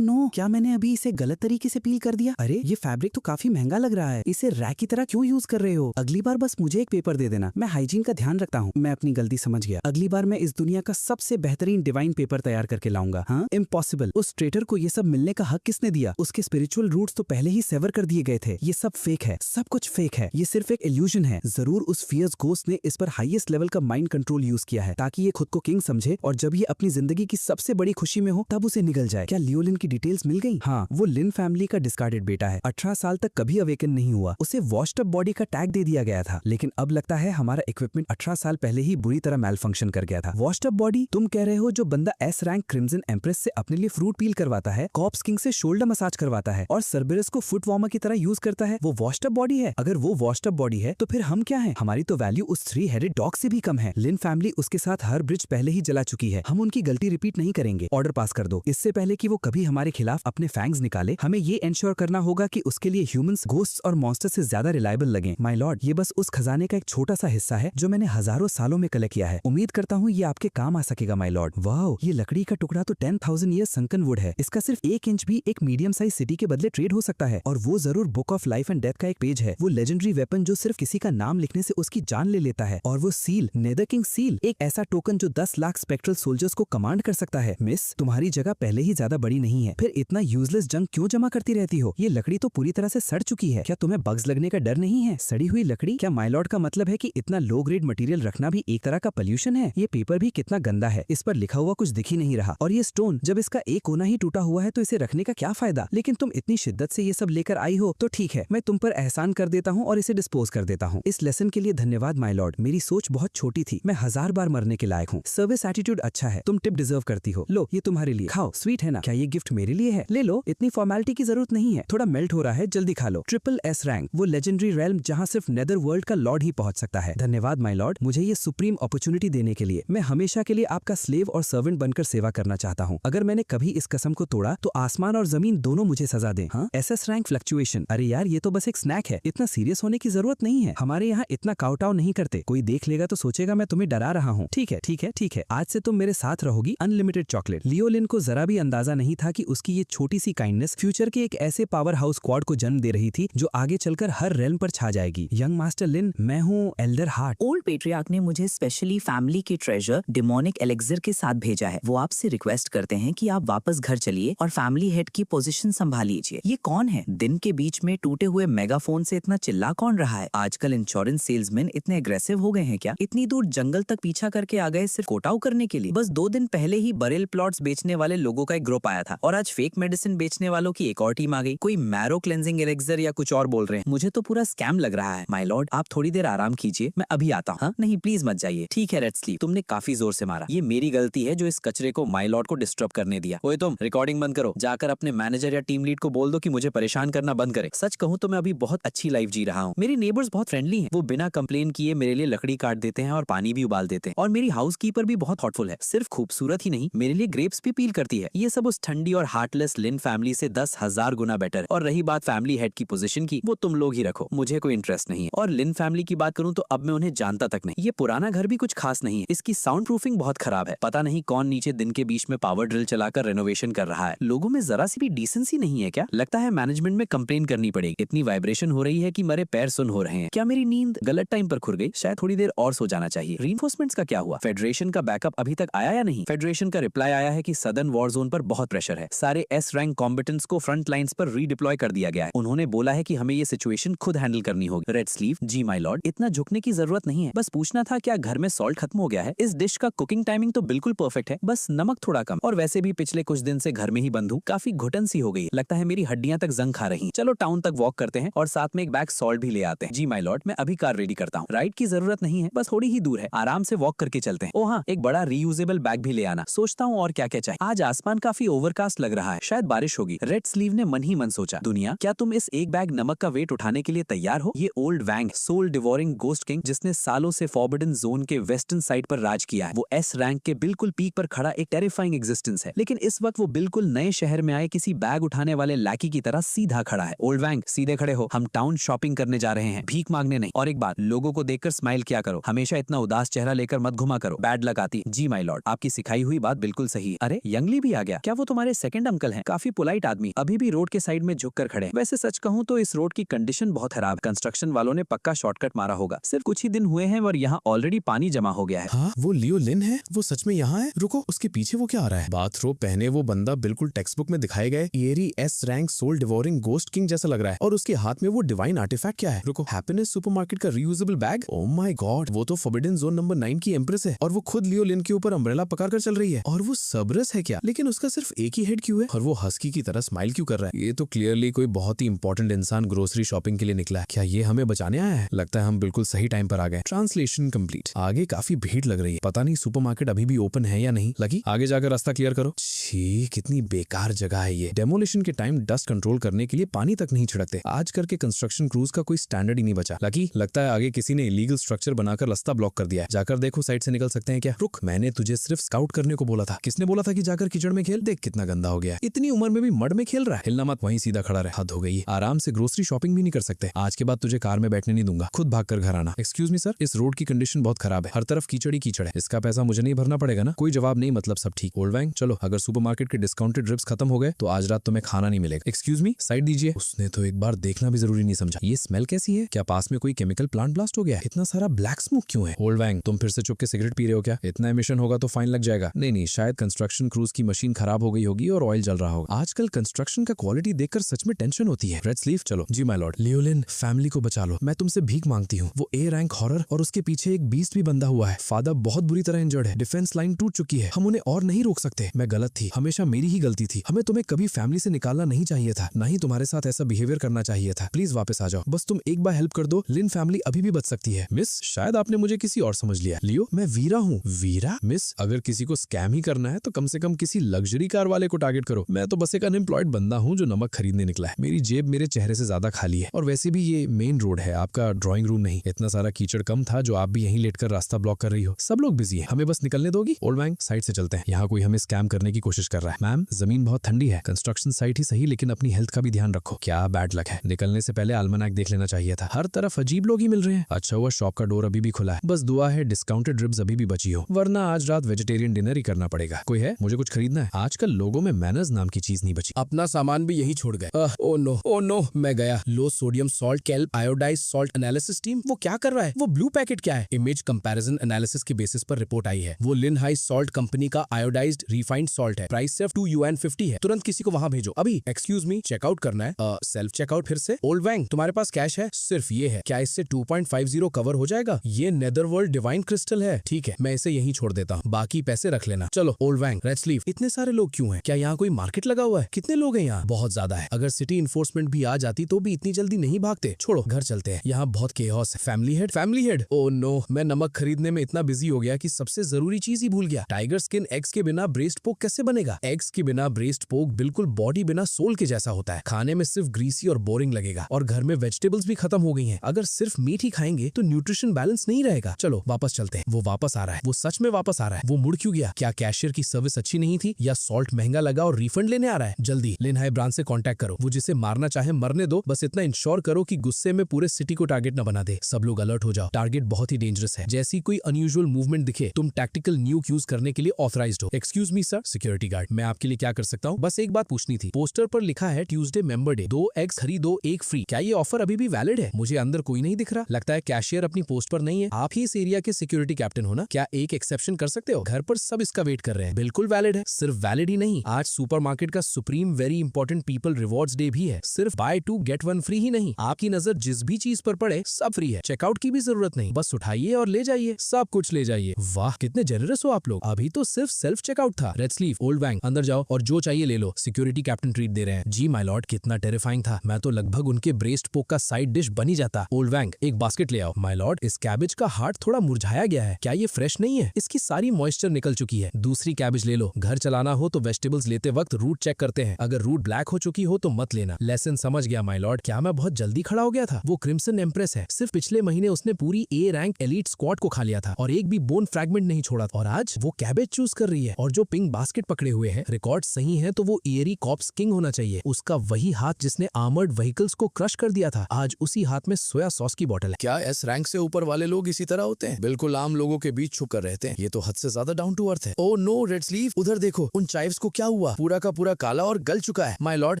नो, क्या मैंने अभी इसे गलत तरीके से पील कर दिया? अरे ये फैब्रिक तो काफी महंगा लग रहा है, इसे रैक की तरह क्यों यूज कर रहे हो? अगली बार बस मुझे एक पेपर दे देना, मैं हाइजीन का ध्यान रखता हूँ। मैं अपनी गलती समझ गया, अगली बार मैं इस दुनिया का सबसे बेहतरीन डिवाइन पेपर तैयार करके लाऊंगा। हाँ इम्पॉसिबल, उस ट्रेटर को ये सब मिलने का हक किसने दिया? उसके स्पिरिचुअल रूट्स तो पहले ही सेवर कर दिए गए थे। ये सब फेक है, सब कुछ फेक है। ये सिर्फ एक इल्यूजन है। जरूर उस फियर्स घोस्ट ने इस पर हाईएस्ट लेवल का माइंड कंट्रोल यूज किया है ताकि ये खुद को किंग समझे और जब ये अपनी जिंदगी की सबसे बड़ी खुशी में हो तब उसे निगल जाए। क्या लियोलिन की डिटेल्स मिल गई? हाँ, वो लिन फैमिली का डिस्कार्डेड बेटा है। 18 साल तक कभी अवेकन नहीं हुआ। उसे वॉश्ड अप बॉडी का टैग दे दिया गया था लेकिन अब लगता है हमारा इक्विपमेंट 18 साल पहले ही बुरी तरह मेल फंक्शन कर गया था। Washed up body? तुम कह रहे हो जो बंदा एस रैंक क्रिम्सन एम्प्रेस से अपने लिए फ्रूट पील करवाता है, कॉप्स किंग से शोल्डर मसाज करवाता है और सर्बेरस को फुट वार्मर की तरह यूज करता है, वो वॉश्ड अप बॉडी है? अगर वो वॉश्ड अप बॉडी है तो फिर हम क्या है? हमारी तो वैल्यू उस 3 हेडेड डॉग से भी कम है। लिन फैमिली उसके साथ हर ब्रिज पहले ही जला चुकी है। हम उनकी गलती रिपीट नहीं करेंगे। ऑर्डर पास कर दो। इससे पहले कि वो कभी हमारे खिलाफ अपने फैंग्स निकाले, हमें ये एंश्योर करना होगा कि उसके लिए ह्यूमंस घोस्ट्स और मॉन्स्टर्स से ज्यादा रिलायबल लगे। माय लॉर्ड, ये बस उस खजाने का एक छोटा सा हिस्सा है जो मैंने हजारों सालों में कलेक्ट किया है। उम्मीद करता हूँ ये आपके काम आ सकेगा माय लॉर्ड। वाओ, ये लकड़ी का टुकड़ा तो 10,000 ईयर संकन वुड है। इसका सिर्फ 1 इंच भी एक मीडियम साइज सिटी के बदले ट्रेड हो सकता है और वो जरूर book of life and death का एक पेज है। वो लेजेंडरी वेपन जो सिर्फ किसी का नाम लिखने से उसकी जान ले लेता है और वो सील, नेदर किंग सील, एक ऐसा टोकन जो 10 लाख स्पेक्ट्रल सोल्जर्स को कमांड कर सकता है। मिस, तुम्हारी जगह पहले ही ज्यादा बड़ी नहीं है, फिर इतना यूजलेस जंक क्यों जमा करती रहती हो? ये लकड़ी तो पूरी तरह से सड़ चुकी है। क्या तुम्हें बग्स लगने का डर नहीं है? सड़ी हुई लकड़ी? क्या माय लॉर्ड का मतलब है कि इतना लो ग्रेड मटेरियल रखना भी एक तरह का पोल्यूशन है? ये पेपर भी कितना गंदा है, इस पर लिखा हुआ कुछ दिख ही नहीं रहा। और ये स्टोन, जब इसका एक कोना ही टूटा हुआ है तो इसे रखने का क्या फायदा? लेकिन तुम इतनी शिद्दत से ये सब लेकर आई हो तो ठीक है, मैं तुम पर एहसान कर देता हूँ और इसे डिस्पोज कर देता हूँ। इस लेसन के लिए धन्यवाद माय लॉर्ड। मेरी सोच बहुत छोटी थी, मैं 1000 बार मरने के लायक हूँ। सर्विस एटीट्यूड अच्छा है, तुम टिप डिजर्व करती हो। लो ये तुम्हारे लिए, खाओ, स्वीट है ना? क्या ये गिफ्ट मेरे लिए है? ले लो, इतनी फॉर्मेलिटी की जरूरत नहीं है। थोड़ा मेल्ट हो रहा है, जल्दी खा लो। ट्रिपल एस रैंक, वो लेजेंडरी रेल्म जहाँ सिर्फ नेदर वर्ल्ड का लॉर्ड ही पहुंच सकता है। धन्यवाद माय लॉर्ड, मुझे ये सुप्रीम अपॉर्चुनिटी देने के लिए। मैं हमेशा के लिए आपका स्लेव और सर्वेंट बनकर सेवा करना चाहता हूँ। अगर मैंने कभी इस कसम को तोड़ा तो आसमान और जमीन दोनों मुझे सजा दें। हाँ, एसएस रैंक फ्लक्चुएशन। अरे यार, ये तो बस एक स्नैक है, इतना सीरियस होने की जरूरत नहीं है। हमारे यहाँ इतना काउटाव नहीं करते। कोई देख लेगा तो सोचेगा मैं तुम्हें डरा रहा हूँ। ठीक है ठीक है ठीक है, आज से तुम मेरे साथ रहोगी। Unlimited chocolate. लियोलिन को जरा भी अंदाजा नहीं था कि उसकी ये छोटी सी काइंडनेस फ्यूचर के एक ऐसे पावर हाउस स्क्वाड को जन्म दे रही थी जो आगे चलकर हर रेल्म पर छा जाएगी। यंग मास्टर लिन, मैं हूँ एल्डर हार्ट। ओल्ड पेट्रियार्क ने मुझे स्पेशली फैमिली के ट्रेजर डिमोनिक एलेक्सर के साथ भेजा है। वो आपसे रिक्वेस्ट करते हैं कि आप वापस घर चलिए और फैमिली हेड की पोजीशन संभाल लीजिए। ये कौन है? दिन के बीच में टूटे हुए मेगाफोन से इतना चिल्ला कौन रहा है? आजकल इंश्योरेंस सेल्समैन इतने एग्रेसिव हो गए हैं क्या? इतनी दूर जंगल तक पीछा करके आ गए सिर्फ कोटाऊ करने के लिए? बस 2 दिन पहले ही बरेल प्लॉट्स बेचने वाले लोगों का एक ग्रुप आया था और आज फेक मेडिसिन बेचने वालों की एक और टीम आ गई। कोई मैरो क्लेंजिंग एलेक्सर या कुछ और बोल रहे हैं। मुझे तो पूरा स्कैम लग रहा है। माय लॉर्ड, आप थोड़ी देर आराम कीजिए, मैं अभी आता हूँ। हाँ? नहीं, प्लीज मत जाइए। ठीक है रेड स्लीव, तुमने काफी जोर से मारा। ये मेरी गलती है जो इस कचरे को माय लॉर्ड को डिस्टर्ब करने दिया। ओए तुम, रिकॉर्डिंग बंद करो। जाकर अपने मैनेजर या टीम लीड को बोल दो कि मुझे परेशान करना बंद करे। सच कहूँ तो मैं अभी बहुत अच्छी लाइफ जी रहा हूँ। मेरी नेबर्स बहुत फ्रेंडली हैं। वो बिना कंप्लेन किए मेरे लिए लकड़ी काट देते हैं और पानी भी उबाल देते हैं। और मेरी हाउस कीपर भी बहुत थॉटफुल है। सिर्फ खूबसूरत ही नहीं, मेरे लिए ग्रेप्स भी पील करती है। ये सब उस ठंडी और हार्टलेस लिन फैमिली से 10,000 गुना बेटर। और रही बात फैमिली हेड की पोजीशन की, वो तुम लोग ही रखो, मुझे कोई इंटरेस्ट नहीं है। और लिन फैमिली की बात करूं तो अब मैं उन्हें जानता तक नहीं। ये पुराना घर भी कुछ खास नहीं है। इसकी साउंड प्रूफिंग बहुत खराब है। पता नहीं कौन नीचे दिन के बीच में पावर ड्रिल चलाकर रेनोवेशन कर रहा है। लोगों में जरा सी भी डिसेंसी नहीं है क्या? लगता है मैनेजमेंट में कंप्लेन करनी पड़ेगी। इतनी वाइब्रेशन हो रही है कि मेरे पैर सुन हो रहे हैं। क्या मेरी नींद गलत टाइम पर खुल गई? शायद थोड़ी देर और सो जाना चाहिए। रीइंफोर्समेंट्स का क्या हुआ? फेडरेशन का बैकअप अभी तक आया या नहीं? फेडरेशन का रिप्लाई आया है कि सदर्न वॉर जोन पर बहुत प्रेशर है। सारे एस रैंक कॉम्बेटेंट्स को फ्रंट लाइंस पर रीडिप्लॉय कर दिया गया है। उन्होंने बोला है कि हमें ये सिचुएशन खुद हैंडल करनी होगी। रेड स्लीव, जी माय लॉर्ड, इतना झुकने की जरूरत नहीं है। बस पूछना था क्या घर में सॉल्ट खत्म हो गया है? इस डिश का कुकिंग टाइमिंग तो बिल्कुल परफेक्ट है, बस नमक थोड़ा कम। और वैसे भी पिछले कुछ दिन से घर में ही बंद हूँ, काफी घुटन सी हो गई। लगता है मेरी हड्डियां तक जंग खा रही। चलो टाउन तक वॉक करते हैं और साथ में एक बैग सॉल्ट भी ले आते हैं। जी माय लॉर्ड, मैं अभी कार रेडी करता हूँ। राइड की जरूरत नहीं है, बस थोड़ी ही दूर है, आराम से वॉक करके चलते हैं। ओ हाँ, एक बड़ा रीयूजेबल बैग भी ले आना। सोचता हूँ और क्या क्या चाहिए। आज आसमान काफी ओवरकास्ट लग रहा है, शायद बारिश होगी। रेड स्लीव ने मन ही मन सोचा, दुनिया, क्या तुम इस एक बैग नमक का वेट उठाने के लिए तैयार हो? ये ओल्ड वैंग, सोल डिवोरिंग गोस्ट किंग, जिसने सालों से फॉरबिडन जोन के वेस्टर्न साइड पर राज किया है, वो एस रैंक के बिल्कुल पीक पर खड़ा एक टेरिफाइंग एग्जिस्टेंस है। लेकिन इस वक्त वो बिल्कुल नए शहर में आए किसी बैग उठाने वाले लैकी की तरह सीधा खड़ा है। ओल्ड वैंग, सीधे खड़े हो, हम टाउन शॉपिंग करने जा रहे हैं, भीख मांगने नहीं। और एक बात, लोगों को देखकर स्माइल किया करो, हमेशा इतना उदास चेहरा लेकर मत घुमा करो, बैड लक आती। जी माय लॉर्ड, आपकी सिखाई हुई बात बिल्कुल सही है। अरे यंगली भी आ गया क्या? वो तुम्हारे सेकंड अंकल हैं, काफी पोलाइट आदमी, अभी भी रोड के साइड में झुककर खड़े हैं। वैसे सच कहूं तो इस रोड की कंडीशन बहुत खराब, कंस्ट्रक्शन वालों ने पक्का शॉर्टकट मारा होगा। सिर्फ कुछ ही दिन हुए हैं और यहाँ ऑलरेडी पानी जमा हो गया है। हाँ, वो लियो लिन है? वो सच में यहाँ है? रुको, उसके पीछे वो क्या आ रहा है? बाथरोब पहने वो बंदा बिल्कुल टेक्स्ट बुक में दिखाए गए एरी S rank soul devouring ghost king जैसा लग रहा है। और उसके हाथ में वो डिवाइन आर्टिफैक्ट क्या है? रुको, हैप्पीनेस सुपरमार्केट का reusable bag? Oh my God, वो तो फॉरबिडन जोन नंबर 9 की एम्प्रेस है और वो खुद लियो लिन के ऊपर अम्ब्रेला पकड़ कर चल रही है। और वो सबरस है क्या? लेकिन उसका सिर्फ एक ही हेड क्यों है? और वो हस्की की तरह स्माइल क्यों कर रहा है? ये तो क्लियरली कोई बहुत ही इंपॉर्टेंट इंसान ग्रोसरी शॉपिंग के लिए निकला है। क्या ये हमें बचाने आया है? लगता है हम बिल्कुल सही टाइम पर आ गए। Translation complete. आगे काफी भीड़ लग रही है, पता नहीं सुपरमार्केट अभी भी ओपन है या नहीं। लगी, आगे जाकर रास्ता क्लियर करो। छी, कितनी बेकार जगह है ये। डेमोलिशन के टाइम डस्ट कंट्रोल करने के लिए पानी तक नहीं छिड़कते। आजकल के कंस्ट्रक्शन क्रूज का कोई स्टैंडर्ड ही नहीं बचा। लकी, लगता है आगे किसी ने इलीगल स्ट्रक्चर बनाकर रास्ता ब्लॉक कर दिया है। जाकर देखो, साइड से निकल सकते हैं क्या? रुक, मैंने तुझे सिर्फ स्काउट करने को बोला था। किसने बोला था कि जाकर कीचड़ में खेल? देख कितना गंदा हो गया है। इतनी उम्र में भी मड में खेल रहा है। हिलना मत, वहीं सीधा खड़ा रहे। हद हो गई है। आराम से ग्रोसरी शॉपिंग भी नहीं कर सकते। आज के बाद तुझे कार में बैठने नहीं दूंगा, खुद भाग कर घर आना। एक्सक्यूज मी सर, इस रोड की कंडीशन बहुत खराब है, हर तरफ कीचड़ ही कीचड़ है। इसका पैसा मुझे नहीं भरना पड़ेगा ना? कोई जवाब नहीं, मतलब सब ठीक। ओल्ड वैंग, चलो, अगर सुपरमार्केट के डिस्काउंटेड ड्रिप्स खत्म हो गए तो आज रात तुम्हें खाना नहीं मिलेगा। एक्सक्यूज मी, साइड दीजिए। उसने तो एक बार देखना भी जरूरी नहीं समझा। ये स्मेल कैसी है? क्या पास में कोई केमिकल प्लांट ब्लास्ट हो गया है? इतना सारा ब्लैक स्मोक क्यों है? ओल्ड वैंग, तुम फिर से चुप के सिगरेट पी रहे हो क्या? इतना एमिशन होगा तो फाइन लग जाएगा। नहीं, शायद कंस्ट्रक्शन क्रूज की मशीन खराब हो गई होगी और ऑयल जल रहा होगा। आजकल कंस्ट्रक्शन का क्वालिटी देखकर सच में टेंशन होती है। रेड स्लीव, चलो। जी माय लॉर्ड। लियोलिन, फैमिली को बचा लो, मैं तुमसे भीख मांगती हूँ। वो ए रैंक हॉरर और उसके पीछे एक बीस्ट भी बंधा हुआ है। फादर बहुत बुरी तरह इंजर्ड है, डिफेंस लाइन टूट चुकी है, हम उन्हें और नहीं रोक सकते। मैं गलत थी, हमेशा मेरी ही गलती थी। हमें तुम्हें कभी फैमिली से निकालना नहीं चाहिए था, ना ही तुम्हारे साथ ऐसा बिहेवियर करना चाहिए था। प्लीज वापस आ जाओ, बस तुम एक बार हेल्प कर दो। लिन फैमिली अभी भी बच सकती है। मिस, शायद आपने मुझे किसी और समझ लिया। लियो, मैं वीरा हूँ। वीरा? मिस, अगर किसी को स्कैम ही करना है तो कम से कम किसी लग्जरी कार वाले वाले को टारगेट करो। मैं तो बस एक अनएम्प्लॉयड बंदा हूँ जो नमक खरीदने निकला है। मेरी जेब मेरे चेहरे से ज्यादा खाली है और वैसे भी ये मेन रोड है, आपका ड्राइंग रूम नहीं। इतना सारा कीचड़ कम था जो आप भी यहीं लेटकर रास्ता ब्लॉक कर रही हो। सब लोग बिजी है, हमें बस निकलने दोगी? ओल्ड बैंक साइड से चलते हैं, यहाँ कोई हमें स्कैम करने की कोशिश कर रहा है। मैम जमीन बहुत ठंडी है, कंस्ट्रक्शन साइट ही सही लेकिन अपनी हेल्थ का भी ध्यान रखो। क्या बैड लक है, निकलने से पहले अल्मनाक देख लेना चाहिए था। हर तरफ अजीब लोग ही मिल रहे हैं। अच्छा हुआ शॉप का डोर अभी भी खुला है, बस दुआ है डिस्काउंटेड रिब्स अभी भी बची हो, वरना आज रात वेजिटेरियन डिनर ही करना पड़ेगा। कोई है? मुझे कुछ खरीदना है। आजकल लोगों में मैनर्स नाम की चीज नहीं बची। अपना सामान भी यही छोड़ गए। ओ नो, मैं गया। Low sodium salt kelp iodised salt analysis team, वो क्या कर रहा है? वो ब्लू पैकेट क्या है? इमेज कंपैरिजन एनालिसिस के बेसिस पर रिपोर्ट आई है। वो लिन हाई सॉल्ट कंपनी का आयोडाइज्ड रिफाइंड सॉल्ट है। प्राइस सिर्फ $2.50 है। तुरंत किसी को वहां भेजो अभी। एक्सक्यूज मी, चेकआउट करना है। सेल्फ चेकआउट फिर से? ओल्ड वैंग तुम्हारे पास कैश है? सिर्फ ये है। क्या इससे 2.50 कवर हो जाएगा? ये नेदरवर्ल्ड डिवाइन क्रिस्टल है। ठीक है, मैं इसे यहीं छोड़ देता हूँ, बाकी पैसे रख लेना। चलो ओल्ड वैंग, रेड स्लीव, इतने सारे लोग क्यों हैं? क्या यहाँ कोई मार्केट लगा हुआ है? कितने लोग हैं यहाँ? बहुत ज्यादा है। अगर सिटी इन्फोर्समेंट भी आ जाती तो भी इतनी जल्दी नहीं भागते। छोड़ो, घर चलते हैं, यहाँ बहुत केओस है। फैमिली हेड, ओ नो, मैं नमक खरीदने में इतना बिजी हो गया कि सबसे जरूरी चीज ही भूल गया। टाइगर स्किन एग्स के बिना ब्रेस्ट पोक कैसे बनेगा? एग्स के बिना ब्रेस्ट पोक बिल्कुल बॉडी बिना सोल के जैसा होता है। खाने में सिर्फ ग्रीसी और बोरिंग लगेगा और घर में वेजिटेबल्स भी खत्म हो गई हैं। अगर सिर्फ मीट ही खाएंगे तो न्यूट्रिशन बैलेंस नहीं रहेगा। चलो वापस चलते हैं। वो वापस आ रहा है, वो सच में वापस आ रहा है। वो मुड़ क्यों गया? क्या कैशियर की सर्विस अच्छी नहीं थी या सॉल्ट महंगा लगा और रिफंड लेने आ रहा है? जल्दी लिन हाई ब्रांच से कांटेक्ट करो। वो जिसे मारना चाहे मरने दो, बस इतना इंश्योर करो कि गुस्से में पूरे सिटी को टारगेट न बना दे। सब लोग अलर्ट हो जाओ, टारगेट बहुत ही डेंजरस है। जैसी कोई अनयूजुअल मूवमेंट दिखे, तुम टैक्टिकल न्यूक यूज करने के लिए ऑथराइज्ड हो। Excuse me sir, security guard, मैं आपके लिए क्या कर सकता हूँ? बस एक बात पूछनी थी। पोस्टर पर लिखा है ट्यूसडे मेंबर डे, 2 एग्स खरीदो 1 फ्री। क्या ये ऑफर अभी भी वैलिड है? मुझे अंदर कोई नहीं दिख रहा। लगता है कैशियर अपनी पोस्ट पर नहीं है। आप ही इस एरिया के सिक्योरिटी कैप्टन हो ना? क्या एक एक्सेप्शन कर सकते हो? घर पर सब इसका वेट कर रहे हैं। बिल्कुल वैलिड है। सिर्फ वैलिड ही नहीं, आज सुपरमार्केट का supreme very important people rewards day भी है। सिर्फ बाय 2 गेट 1 फ्री ही नहीं, आपकी नजर जिस भी चीज पर पड़े सब फ्री है। चेकआउट की भी जरूरत नहीं, बस उठाइए और ले जाइए, सब कुछ ले जाइए। वाह कितने जेनरस हो आप लोग। अभी तो सिर्फ सेल्फ चेकआउट था। रेड स्लीव, ओल्ड वैंग, अंदर जाओ और जो चाहिए ले लो। सिक्योरिटी कैप्टन ट्रीट दे रहे हैं। जी माय लॉर्ड, कितना टेरिफाइंग था। मैं तो लगभग उनके ब्रेस्ट पोक का साइड डिश बन ही जाता। ओल्ड वैंग, एक बास्केट ले आओ। माय लॉर्ड, इस कैबेज का हार्ट थोड़ा मुरझाया गया है। क्या ये फ्रेश नहीं है? इसकी सारी मॉइस्चर निकल चुकी है। दूसरी कैबेज ले लो। घर चलाना हो तो वेजिटेबल्स लेते वक्त रूट चेक करते हैं। अगर रूट ब्लैक हो चुकी हो तो मत लेना। लेसन समझ गया माय लॉर्ड। क्या मैं बहुत जल्दी खड़ा हो गया था? वो क्रिम्सन एम्प्रेस है। सिर्फ पिछले महीने उसने पूरी ए रैंक एलीट स्क्वाड को खा लिया था और एक भी बोन फ्रैगमेंट नहीं छोड़ा था। और आज वो कैबेज चूज कर रही है। और जो पिंक बास्केट पकड़े हुए हैं, रिकॉर्ड सही है तो वो एयरी कॉप्स किंग होना चाहिए। उसका वही हाथ जिसने आर्मर्ड व्हीकल्स को क्रश कर दिया था, आज उसी हाथ में सोया सॉस की बोतल है। क्या एस रैंक से ऊपर वाले लोग इसी तरह होते हैं? बिल्कुल आम लोगों के बीच छुप कर रहते हैं। ये तो हद से ज्यादा डाउन टू अर्थ है। ओ नो रेड स्लीव, उधर देखो, उन चाइव्स को क्या हुआ? पूरा का पूरा काला और गल चुका है। माय लॉर्ड,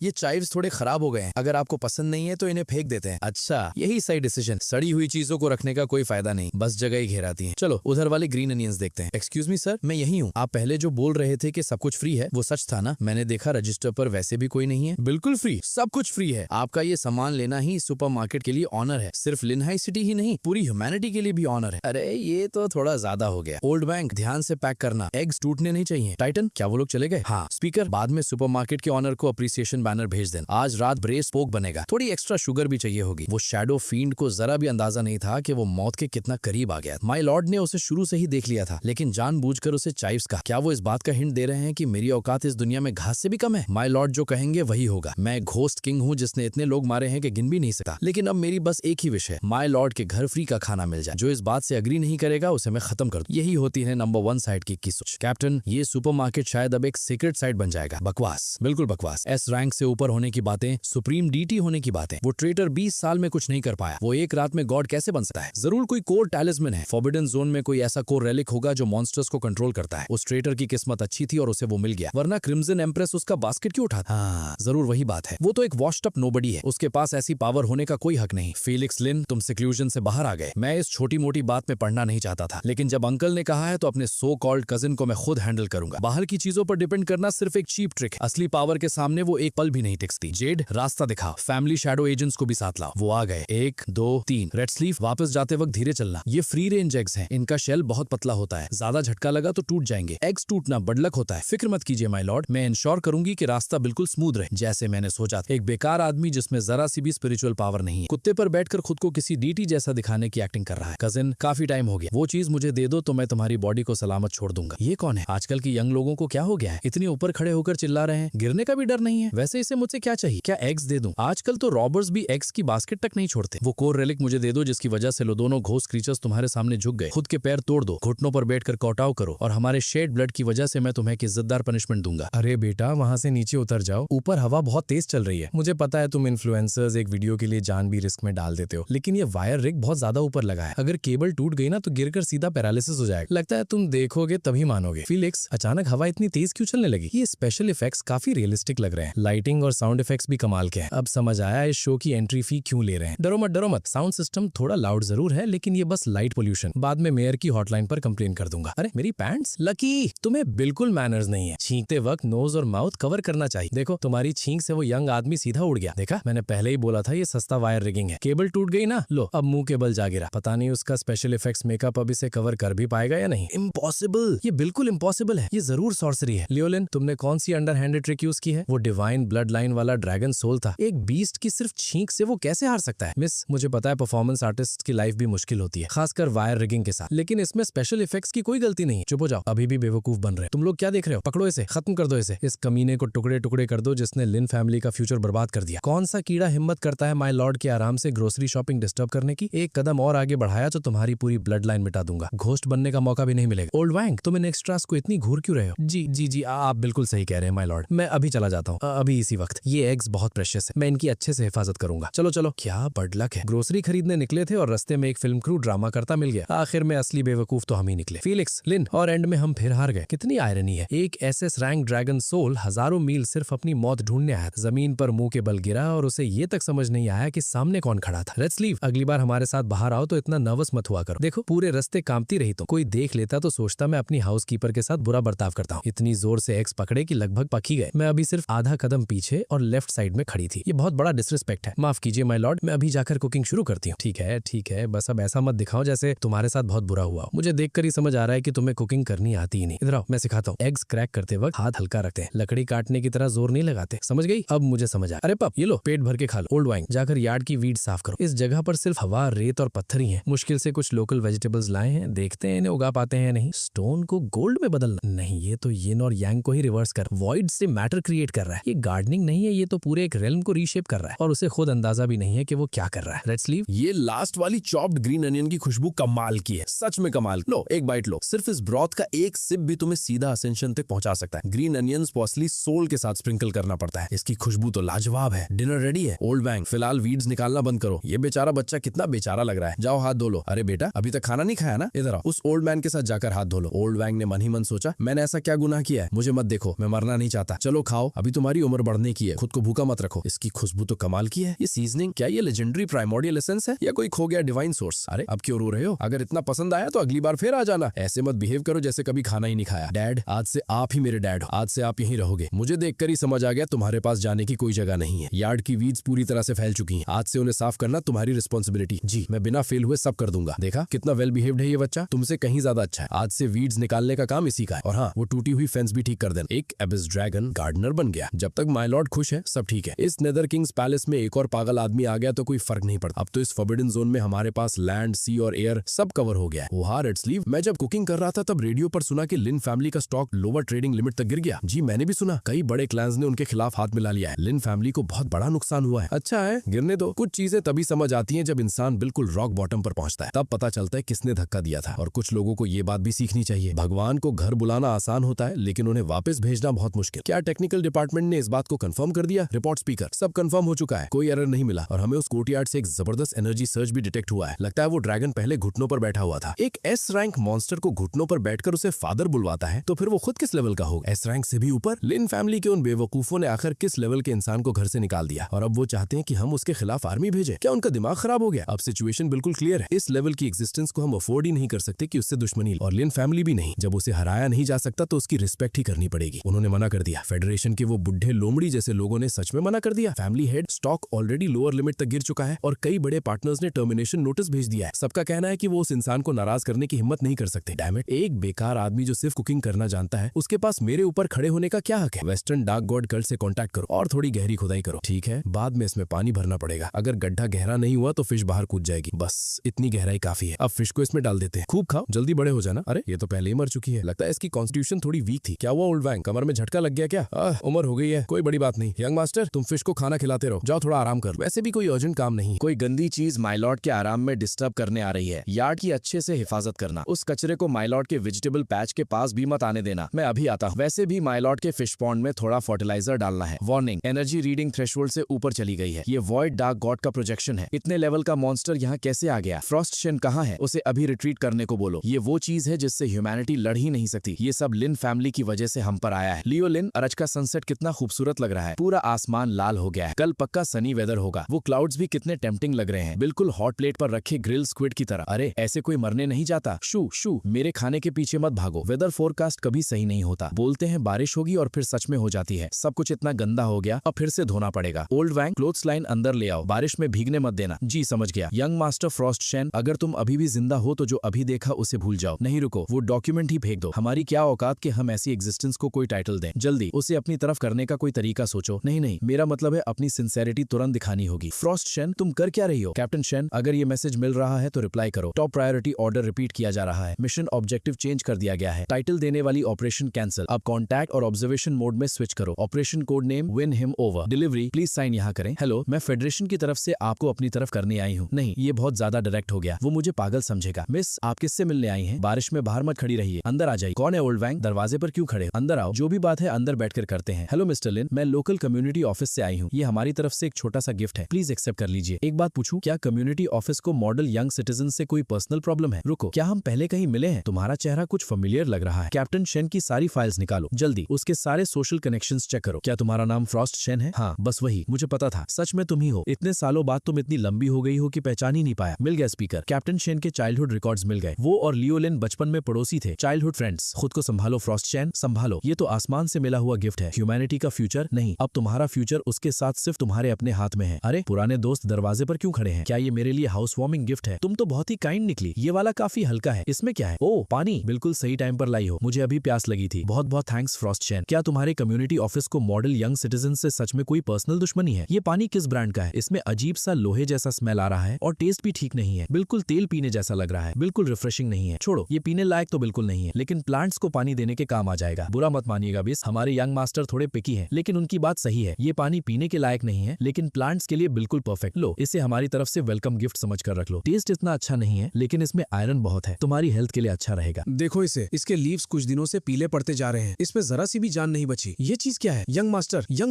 ये चाइव्स थोड़े खराब हो गए हैं। अगर आपको पसंद नहीं है तो इन्हें फेंक देते हैं। अच्छा, यही सही डिसीजन। सड़ी हुई चीजों को रखने का कोई फायदा नहीं, बस जगह ही घेराती है। चलो उधर वाले ग्रीन अनियंस देखते हैं। एक्सक्यूज मी सर, मैं यही हूँ। आप पहले जो बोल रहे थे कि सब कुछ फ्री है, वो सच था ना? मैंने देखा रजिस्टर पर वैसे भी कोई नहीं है। बिल्कुल फ्री, सब कुछ फ्री है। आपका ये सामान लेना ही सुपरमार्केट के लिए ऑनर है। सिर्फ लिन हाई सिटी ही नहीं, पूरी ह्यूमैनिटी के लिए भी ऑनर है। अरे ये तो थोड़ा ज्यादा हो गया। ओल्ड बैंक, ध्यान से पैक करना, एग्स टूटने नहीं चाहिए। टाइटन, क्या वो लोग चले गए? हाँ। स्पीकर, बाद में सुपरमार्केट के ऑनर को अप्रिसिएशन बैनर भेज देना। आज रात ब्रेस पोक बनेगा। थोड़ी एक्स्ट्रा शुगर भी चाहिए होगी। वो शैडो फील्ड को जरा भी अंदाजा नहीं था कि वो मौत के कितना करीब आ गया। माय लॉर्ड ने उसे शुरू से ही देख लिया था, लेकिन जानबूझकर उसे चाइव्स का। क्या वो इस बात का हिंट दे रहे हैं कि मेरी औकात इस दुनिया में घास से भी कम है? माय लॉर्ड जो कहेंगे वही होगा। मैं घोस्ट किंग हूँ जिसने इतने लोग मारे हैं कि गिन भी नहीं सकता। लेकिन अब मेरी बस एक ही विश है, माय लॉर्ड के घर फ्री का खाना मिल जाए। जो इस बात से अग्री नहीं करेगा उसे मैं खत्म कर दूं। यही होती है नंबर 1 साइड की सोच। कैप्टन, ये सुपरमार्केट शायद अब एक सीक्रेट साइड बन जाएगा। बकवास, बिल्कुल बकवास। एस रैंक से ऊपर होने की बातें, सुप्रीम डीटी होने की बातें। वो ट्रेटर 20 साल में कुछ नहीं कर पाया। वो एक रात में गॉड कैसे बन सकता है? जरूर कोई कोर टैलिस्मन है। फॉरबिडन जोन में कोई ऐसा कोर रेलिक होगा जो मॉन्स्टर्स को कंट्रोल करता है। उस ट्रेटर की किस्मत अच्छी थी और उसे वो मिल गया, वरना क्रिम्सन एम्प्रेस उसका बास्केट क्यों उठाता? हाँ, जरूर वही बात है। वो तो एक वॉश्ड अप नोबडी है। उसके पास ऐसी पावर होने का कोई हक नहीं। फेलिक्स लिन, तुम सिक्लूजन से बाहर आ गए। मैं इस छोटी मोटी बात में पढ़ना नहीं चाहता था, लेकिन जब अंकल ने कहा है तो अपने सो कॉल्ड कजिन को मैं खुद हैंडल करूंगा। बाहर की चीजों पर डिपेंड करना सिर्फ एक चीप ट्रिक। असली पावर के सामने वो एक पल भी नहीं टिकती। जेड, रास्ता दिखाओ। फैमिली शैडो एजेंट्स को भी साथ लाओ। वो आ गए। 1 2 3। रेड स्लीव, वापस जाते वक्त धीरे चलना। ये फ्री रेंज एग्स हैं। इनका शेल बहुत पतला होता है, ज्यादा झटका लगा तो टूट जाएंगे। एग्स टूटना बडलक होता है। फिक्र मत कीजिए माय लॉर्ड, मैं इंश्योर करूंगी कि रास्ता बिल्कुल स्मूथ रहे जैसे मैंने सोचा था। एक बेकार आदमी जिसमें जरा सी भी स्पिरिचुअल पावर नहीं है, कुत्ते पर बैठकर खुद को किसी डीटी जैसा दिखाने की एक्टिंग कर रहा है। कजिन, काफी टाइम हो गया, वो चीज मुझे दे दो तो मैं तुम्हारी बॉडी को सलामत छोड़ दूंगा। ये कौन है? आजकल की यंग लोगों को क्या हो गया है? इतनी इतने ऊपर खड़े होकर चिल्ला रहे हैं, गिरने का भी डर नहीं है। वैसे इसे मुझसे क्या चाहिए? क्या एग्स दे दूं? आजकल तो रॉबर्स भी एग्स की बास्केट तक नहीं छोड़ते। वो कोर रेलिक मुझे दे दो जिसकी वजह से लो दोनों घोस्ट क्रीचर्स तुम्हारे सामने झुक गए। खुद के पैर तोड़ दो, घुटनों पर बैठकर कौटाव करो और हमारे शेड ब्लड की वजह से मैं तुम्हें एक इज्जतदार पनिशमेंट दूंगा। अरे बेटा, वहाँ से नीचे उतर जाओ, ऊपर हवा बहुत तेज चल रही है। मुझे पता है तुम इन्फ्लुएंसर्स एक वीडियो के लिए जान भी रिस्क में डाल देते हो, लेकिन ये वायर रिग बहुत ज्यादा ऊपर लगा है। अगर केबल टूट गई ना तो गिरकर सीधा पैरालिसिस हो जाएगा। लगता है तुम देखोगे तभी मानोगे। फिलिक्स, अचानक हवा इतनी तेज क्यों चलने लगी? ये स्पेशल इफेक्ट्स काफी रियलिस्टिक लग रहे हैं। लाइटिंग और साउंड इफेक्ट्स भी कमाल के हैं। अब समझ आया इस शो की एंट्री फी क्यों ले रहे हैं। डरो मत, साउंड सिस्टम थोड़ा लाउड जरूर है, लेकिन ये बस लाइट पोल्यूशन। बाद में मेयर की हॉटलाइन पर कंप्लेन कर दूंगा। अरे मेरी पैंट्स। लकी, तुम्हें बिल्कुल मैनर्स नहीं है। छींकते वक्त नोज और माउथ कवर करना चाहिए। देखो तुम्हारी छींक से वो यंग आदमी सीधा उड़ गया। देखा, मैंने पहले ही बोला था ये सस्ता वायर रिगिंग है। केबल टूट गई ना, लो अब मुंह के बल जा गिरा। पता नहीं उसका स्पेशल इफेक्ट्स मेकअप अब इसे कवर कर भी पाएगा या नहीं। इम्पॉसिबल, ये बिल्कुल इम्पॉसिबल है। ये जरूर सॉर्सरी है। लियोलिन, तुमने कौन सी अंडर हैंडेड ट्रिक यूज की है? वो डिवाइन ब्लड लाइन वाला ड्रैगन सोल था। एक बीस्ट की सिर्फ छींक से वो कैसे हार सकता है? मिस, मुझे पता है परफॉर्मेंस आर्टिस्ट की लाइफ भी मुश्किल होती है, खासकर वायर रिगिंग के साथ, लेकिन इसमें स्पेशल इफेक्ट्स की कोई गलती नहीं है। चुप हो जाओ, अभी भी बेवकूफ बन रहे हो। तुम लोग क्या देख रहे हो? पकड़ो इसे, खत्म कर दो इसे। इस कमीने को टुकड़े टुकड़े कर दो जिसने लिन फैमिली का फ्यूचर बर्बाद कर दिया। कौन सा कीड़ा हिम्मत करता है माय लॉर्ड के आराम से ग्रोसरी शॉपिंग डिस्टर्ब करने की? एक कदम और आगे बढ़ाया तो तुम्हारी पूरी ब्लड लाइन मिटा दूंगा। घोस्ट बनने का मौका भी नहीं मिलेगा। ओल्ड वैंग, तुम इन एक्स्ट्रास को इतनी घूर क्यों रहे हो? जी, आप बिल्कुल सही कह रहे हैं माय लॉर्ड। मैं अभी चला जाता हूँ, अभी इसी वक्त। ये एग्स बहुत प्रेशियस है, मैं इनकी अच्छे से हिफाजत करूंगा। चलो चलो। क्या बडलक है, ग्रोसरी खरीदने निकले थे और रास्ते में एक फिल्म क्रू ड्रामा करता मिल गया। आखिर में असली बेवकूफ तो हम ही निकले। फिलिक्स, लिन और एंड में हम फिर हार गए। कितनी आयरनी है। एक SS रैंक ड्रैगन सोल हजारों मील सिर्फ अपनी मौत ढूंढने आया, जमीन पर मुंह के बल गिरा और उसे ये तक समझ नहीं आया कि सामने कौन खड़ा था। रेड स्लीव, अगली बार हमारे साथ बाहर आओ तो इतना नर्वस मत हुआ करो। देखो पूरे रास्ते कांपती रही तुम। कोई देख लेता तो सोचता मैं अपनी हाउस कीपर के साथ बुरा बर्ताव करता हूँ। इतनी जोर से एक्स पकड़े कि लगभग पक ही गए। मैं अभी सिर्फ आधा कदम पीछे और लेफ्ट साइड में खड़ी थी। ये बहुत बड़ा डिसरिस्पेक्ट है। माफ कीजिए माय लॉर्ड, मैं अभी जाकर कुकिंग शुरू करती हूँ। ठीक है, बस अब ऐसा मत दिखाओ जैसे तुम्हारे साथ बहुत बुरा हुआ हो। मुझे देखकर ही समझ आ रहा है कि तुम्हें कुकिंग करनी आती ही नहीं। इधर आओ, मैं सिखाता हूँ। एग्स क्रैक करते वक्त हाथ हल्का रखते हैं, लकड़ी काटने की तरह जोर नहीं लगाते। समझ गई? अब मुझे समझ आया। अरे पप, ये लो, पेट भर के खा लो। ओल्ड वाइन, जाकर यार्ड की वीड साफ करो। इस जगह पर सिर्फ हवा, रेत और पत्थर ही है। मुश्किल से कुछ लोकल वेजिटेबल्स लाए हैं, देखते हैं इन्हें उगा पाते हैं नहीं। स्टोन को गोल्ड में बदलना नहीं, ये तो यिन और यांग को ही रिवर्स कर वॉइड से मैटर क्रिएट कर रहा है। ये गार्डनिंग नहीं है, ये तो पूरे एक रेल्म को रीशेप कर रहा है और उसे खुद अंदाजा भी नहीं है कि वो क्या कर रहा है। रेड स्लीव, ये लास्ट वाली चॉप्ड ग्रीन अनियन की खुशबू कमाल की है, सच में कमाल। लो एक बाइट लो। सिर्फ इस ब्रॉथ का एक सिप भी तुम्हें सीधा असेंशन तक पहुंचा सकता है। ग्रीन अनियंस पॉसली सोल के साथ स्प्रिंकल करना पड़ता है। इसकी खुशबू तो लाजवाब है। डिनर रेडी है। ओल्ड वैंग, फिलहाल वीड्स निकालना बंद करो। ये बेचारा बच्चा कितना बेचारा लग रहा है। जाओ हाथ धो लो। अरे बेटा, अभी तक खाना नहीं खाया ना? इधर आओ, उस ओल्ड मैन के साथ जाकर हाथ धो लो। ओल्ड वैंग ने मन ही मन सोचा, मैंने ऐसा क्या गुनाह किया है? मुझे मत देखो, मैं मरना नहीं चाहता। चलो खाओ, अभी तुम्हारी उम्र बढ़ने की है। खुद को भूखा मत रखो। इसकी खुशबू तो कमाल की है। ये सीजनिंग, क्या ये लेजेंडरी प्राइमोर्डियल एसेंस है या कोई खो गया डिवाइन सोर्स? अरे अब क्यों रो रहे हो? अगर इतना पसंद आया तो अगली बार फिर आ जाना। ऐसे मत बिहेव करो जैसे कभी खाना ही नहीं खाया। डैड, आज से आप ही मेरे डैड हो। आज से आप यहीं रहोगे। मुझे देखकर ही समझ आ गया तुम्हारे पास जाने की कोई जगह नहीं है। यार्ड की वीड्स पूरी तरह से फैल चुकी हैं। आज से उन्हें साफ करना तुम्हारी रिस्पॉन्सिबिलिटी। जी, मैं बिना फेल हुए सब कर दूंगा। देखा कितना वेल बिहेव्ड है ये बच्चा, तुमसे कहीं ज्यादा अच्छा है। आज से वीड्स निकालने का काम इसी का है। और हाँ, वो टूटी हुई फेंस भी ठीक कर देना। एक एबिस ड्रैगन गार्डनर बन गया। जब तक माय लॉर्ड खुश है सब ठीक है। इस नेदर किंग्स पैलेस में एक और पागल आदमी आ गया तो कोई फर्क नहीं पड़ता। अब तो इस फॉरबिडन जोन में हमारे पास लैंड, सी और एयर सब कवर हो गया है। ओह रेड स्लीव, मैं जब कुकिंग कर रहा था तब रेडियो पर सुना कि लिन फैमिली का स्टॉक लोअर ट्रेडिंग लिमिट तक गिर गया। जी मैंने भी सुना, कई बड़े क्लैंस ने उनके खिलाफ हाथ मिला लिया है। लिन फैमिली को बहुत बड़ा नुकसान हुआ है। अच्छा है, गिरने दो। कुछ चीजें तभी समझ आती हैं जब इंसान बिल्कुल रॉक बॉटम पर पहुंचता है, तब पता चलता है किसने धक्का दिया था। और कुछ लोगों को ये बात भी सीखनी चाहिए, भगवान को घर बुलाना आसान होता है लेकिन उन्हें वापस भेजना बहुत मुश्किल। क्या टेक्निकल डिपार्टमेंट ने इस बात को कंफर्म कर दिया? रिपोर्ट स्पीकर, सब कंफर्म हो चुका है, कोई एरर नहीं मिला और हमें उस कोर्टयार्ड से एक जबरदस्त एनर्जी सर्च भी डिटेक्ट हुआ है। लगता है वो ड्रैगन पहले घुटनों पर बैठा हुआ था। एक एस रैंक मॉन्स्टर को घुटनों पर बैठकर उसे फादर बुलवाता है तो फिर वो खुद किस लेवल का होगा? एस रैंक से भी ऊपर। लिन फैमिली के उन बेवकूफों ने आखिर किस लेवल के इंसान को घर से निकाल दिया और अब वो चाहते हैं कि हम उसके खिलाफ आर्मी भेजें? क्या उनका दिमाग खराब हो गया? अब सिचुएशन बिल्कुल क्लियर है। इस लेवल की एग्जिस्टेंस को हम अफोर्ड ही नहीं कर सकते कि उससे दुश्मनी, और लिन फैमिली भी नहीं। जब उसे हराया नहीं जा सकता तो उसकी रिस्पेक्ट ही करनी पड़ेगी। उन्होंने मना कर दिया। फेडरेशन के वो बुढ़े लोमड़ी जैसे लोगों ने सच में मना कर दिया। Family head, stock already lower limit तक गिर चुका है और कई बड़े पार्टनर्स ने टर्मिनेशन नोटिस भेज दिया है। सबका कहना है कि वो उस इंसान को नाराज करने की हिम्मत नहीं कर सकते। डैम इट, एक बेकार आदमी जो सिर्फ कुकिंग करना जानता है, उसके पास मेरे ऊपर खड़े होने का क्या हक है? वेस्टर्न डार्क गॉड कल्ट से कांटेक्ट करो और थोड़ी गहरी खुदाई करो। ठीक है, बाद में इसमें पानी भरना पड़ेगा। अगर गड्ढा गहरा नहीं हुआ तो फिश बाहर कूद जाएगी। बस इतनी गहराई काफी है। अब फिश को इसमें डाल देते हैं। खूब खाओ, जल्दी बड़े हो जाना। अरे ये तो पहले ही मर चुकी है। लगता है इसकी कॉन्स्टिट्यूशन थोड़ी वीक थी। क्या हुआ ओल्ड वैंग, कमर में झटका लग गया क्या? उम्र हो गई है, कोई बड़ी बात नहीं। यंग मास्टर, तुम फिश को खाना खिलाते रहो, जाओ थोड़ा आराम कर, वैसे भी कोई अर्जेंट काम नहीं। कोई गंदी चीज माइलॉर्ड के आराम में डिस्टर्ब करने आ रही है। यार्ड की अच्छे से हिफाजत करना। उस कचरे को माइलॉर्ड के वेजिटेबल पैच के पास भी मत आने देना। मैं अभी आता हूँ। वैसे भी माइलॉर्ड के फिश पॉन्ड में थोड़ा फर्टिलाइजर डालना है। वार्निंग, एनर्जी रीडिंग थ्रेशोल्ड से ऊपर चली गई है। ये वॉइड डार्क गॉड का प्रोजेक्शन है। इतने लेवल का मॉन्स्टर यहाँ कैसे आ गया? फ्रॉस्टशन कहाँ है? उसे अभी रिट्रीट करने को बोलो। ये वो चीज है जिससे ह्यूमैनिटी लड़ ही नहीं सकती। ये सब लिन फैमिली की वजह से हम पर आया है। लियो लिन, अरज का सनसेट कितना खूबसूरत लग रहा है। पूरा आसमान लाल हो गया है। कल पक्का सनी वेदर होगा। वो क्लाउड्स भी कितने टेम्पटिंग लग रहे हैं, बिल्कुल हॉट प्लेट पर रखे ग्रिल स्क्विड की तरह। अरे ऐसे कोई मरने नहीं जाता। शू शू, मेरे खाने के पीछे मत भागो। वेदर फोरकास्ट कभी सही नहीं होता। बोलते हैं बारिश होगी और फिर सच में हो जाती है। सब कुछ इतना गंदा हो गया, अब फिर से धोना पड़ेगा। ओल्ड वैंग, क्लोथ्स लाइन अंदर ले आओ, बारिश में भीगने मत देना। जी समझ गया। यंग मास्टर फ्रॉस्टशन, अगर तुम अभी भी जिंदा हो तो जो अभी देखा उसे भूल जाओ। नहीं रुको, वो डॉक्यूमेंट ही फेंक दो। हमारी क्या औकात कि हम ऐसी एग्जिस्टेंस को कोई टाइटल दें। जल्दी उसे अपनी तरफ करने का कोई तरीका सोचो। नहीं, मेरा मतलब है अपनी सिंसेरिटी तुरंत दिखानी होगी। फ्रॉस्टशन, तुम कर क्या रही हो? कैप्टन शेन, अगर ये मैसेज मिल रहा है तो रिप्लाई करो। टॉप प्रायोरिटी ऑर्डर रिपीट किया जा रहा है। मिशन ऑब्जेक्टिव चेंज कर दिया गया है। टाइटल देने वाली ऑपरेशन कैंसिल। अब कॉन्टैक्ट और ऑब्जर्वेशन मोड में स्विच करो। Operation code name win him over. Delivery please sign यहाँ करें। हेलो, मैं फेडरेशन की तरफ से आपको अपनी तरफ करने आई हूँ। नहीं, ये बहुत ज्यादा डायरेक्ट हो गया, वो मुझे पागल समझेगा। मिस, आप किससे मिलने आई हैं? बारिश में बाहर मत खड़ी रहिए, अंदर आ जाइए। कौन है ओल्ड वैंग? दरवाजे पर क्यों खड़े हो? अंदर आओ, जो भी बात है अंदर बैठकर करते हैं। हेलो मिस्टर लिन, मैं लोकल कम्युनिटी ऑफिस से आई हूँ। ये हमारी तरफ से एक छोटा सा गिफ्ट है, प्लीज एक्सेप्ट कर लीजिए। एक बात पूछूं, क्या कम्युनिटी ऑफिस को मॉडल यंग सिटीजन से कोई पर्सनल प्रॉब्लम है? रुको, क्या हम पहले कहीं मिले हैं? तुम्हारा चेहरा कुछ फेमिलियर लग रहा है। कैप्टन शेन की सारी फाइल्स निकालो जल्दी, उसके सारे सोशल कनेक्शंस चेक करो। क्या तुम्हारा नाम फ्रॉस्ट शेन है? हाँ, बस वही, मुझे पता था। सच में तुम ही हो। इतने सालों बाद तुम इतनी लंबी हो गई हो कि पहचान ही नहीं पाया। मिल गया स्पीकर। कैप्टन शेन के चाइल्डहुड रिकॉर्ड्स मिल गए। वो और लियो लिन बचपन में पड़ोसी थे, चाइल्डहुड फ्रेंड्स। खुद को संभालो फ्रॉस्ट शेन, संभालो। ये तो आसमान से मिला हुआ गिफ्ट है, ह्यूमैनिटी का फ्यूचर नहीं। अब तुम्हारा फ्यूचर उसके साथ सिर्फ तुम्हारे अपने हाथ में है। अरे पुराने दोस्त दरवाजे पर क्यों खड़े हैं? क्या ये मेरे लिए हाउस वार्मिंग गिफ्ट है? तुम तो बहुत ही काइंड निकली। ये वाला काफी हल्का है, इसमें क्या है? ओ पानी, बिल्कुल सही टाइम पर लाई हो, मुझे अभी प्यास लगी थी। बहुत बहुत थैंक्स फ्रॉस्ट शेन। क्या तुम्हारे कम्युनिटी ऑफिस को मॉडल यंग सिटीजन से सच में कोई पर्सनल दुश्मनी है? ये पानी किस ब्रांड का है? इसमें अजीब सा लोहे जैसा स्मेल आ रहा है और टेस्ट भी ठीक नहीं है, बिल्कुल तेल पीने जैसा लग रहा है, बिल्कुल रिफ्रेशिंग नहीं है। छोड़ो, ये पीने लायक तो बिल्कुल नहीं है, लेकिन प्लांट्स को पानी देने के काम आ जाएगा। बुरा मत मानिएगा बिस, हमारे यंग मास्टर थोड़े पिकी हैं, लेकिन उनकी बात सही है। ये पानी पीने के लायक नहीं है, लेकिन प्लांट्स के लिए बिल्कुल परफेक्ट। लो, इसे हमारी तरफ से वेलकम गिफ्ट समझ कर रख लो। टेस्ट इतना अच्छा नहीं है, लेकिन इसमें आयरन बहुत है, तुम्हारी हेल्थ के लिए अच्छा रहेगा। देखो इसे, इसके लीव्स कुछ दिनों से पीले पड़ते जा रहे हैं, इसमें जरा सी भी जान नहीं बची। ये चीज क्या है? यंग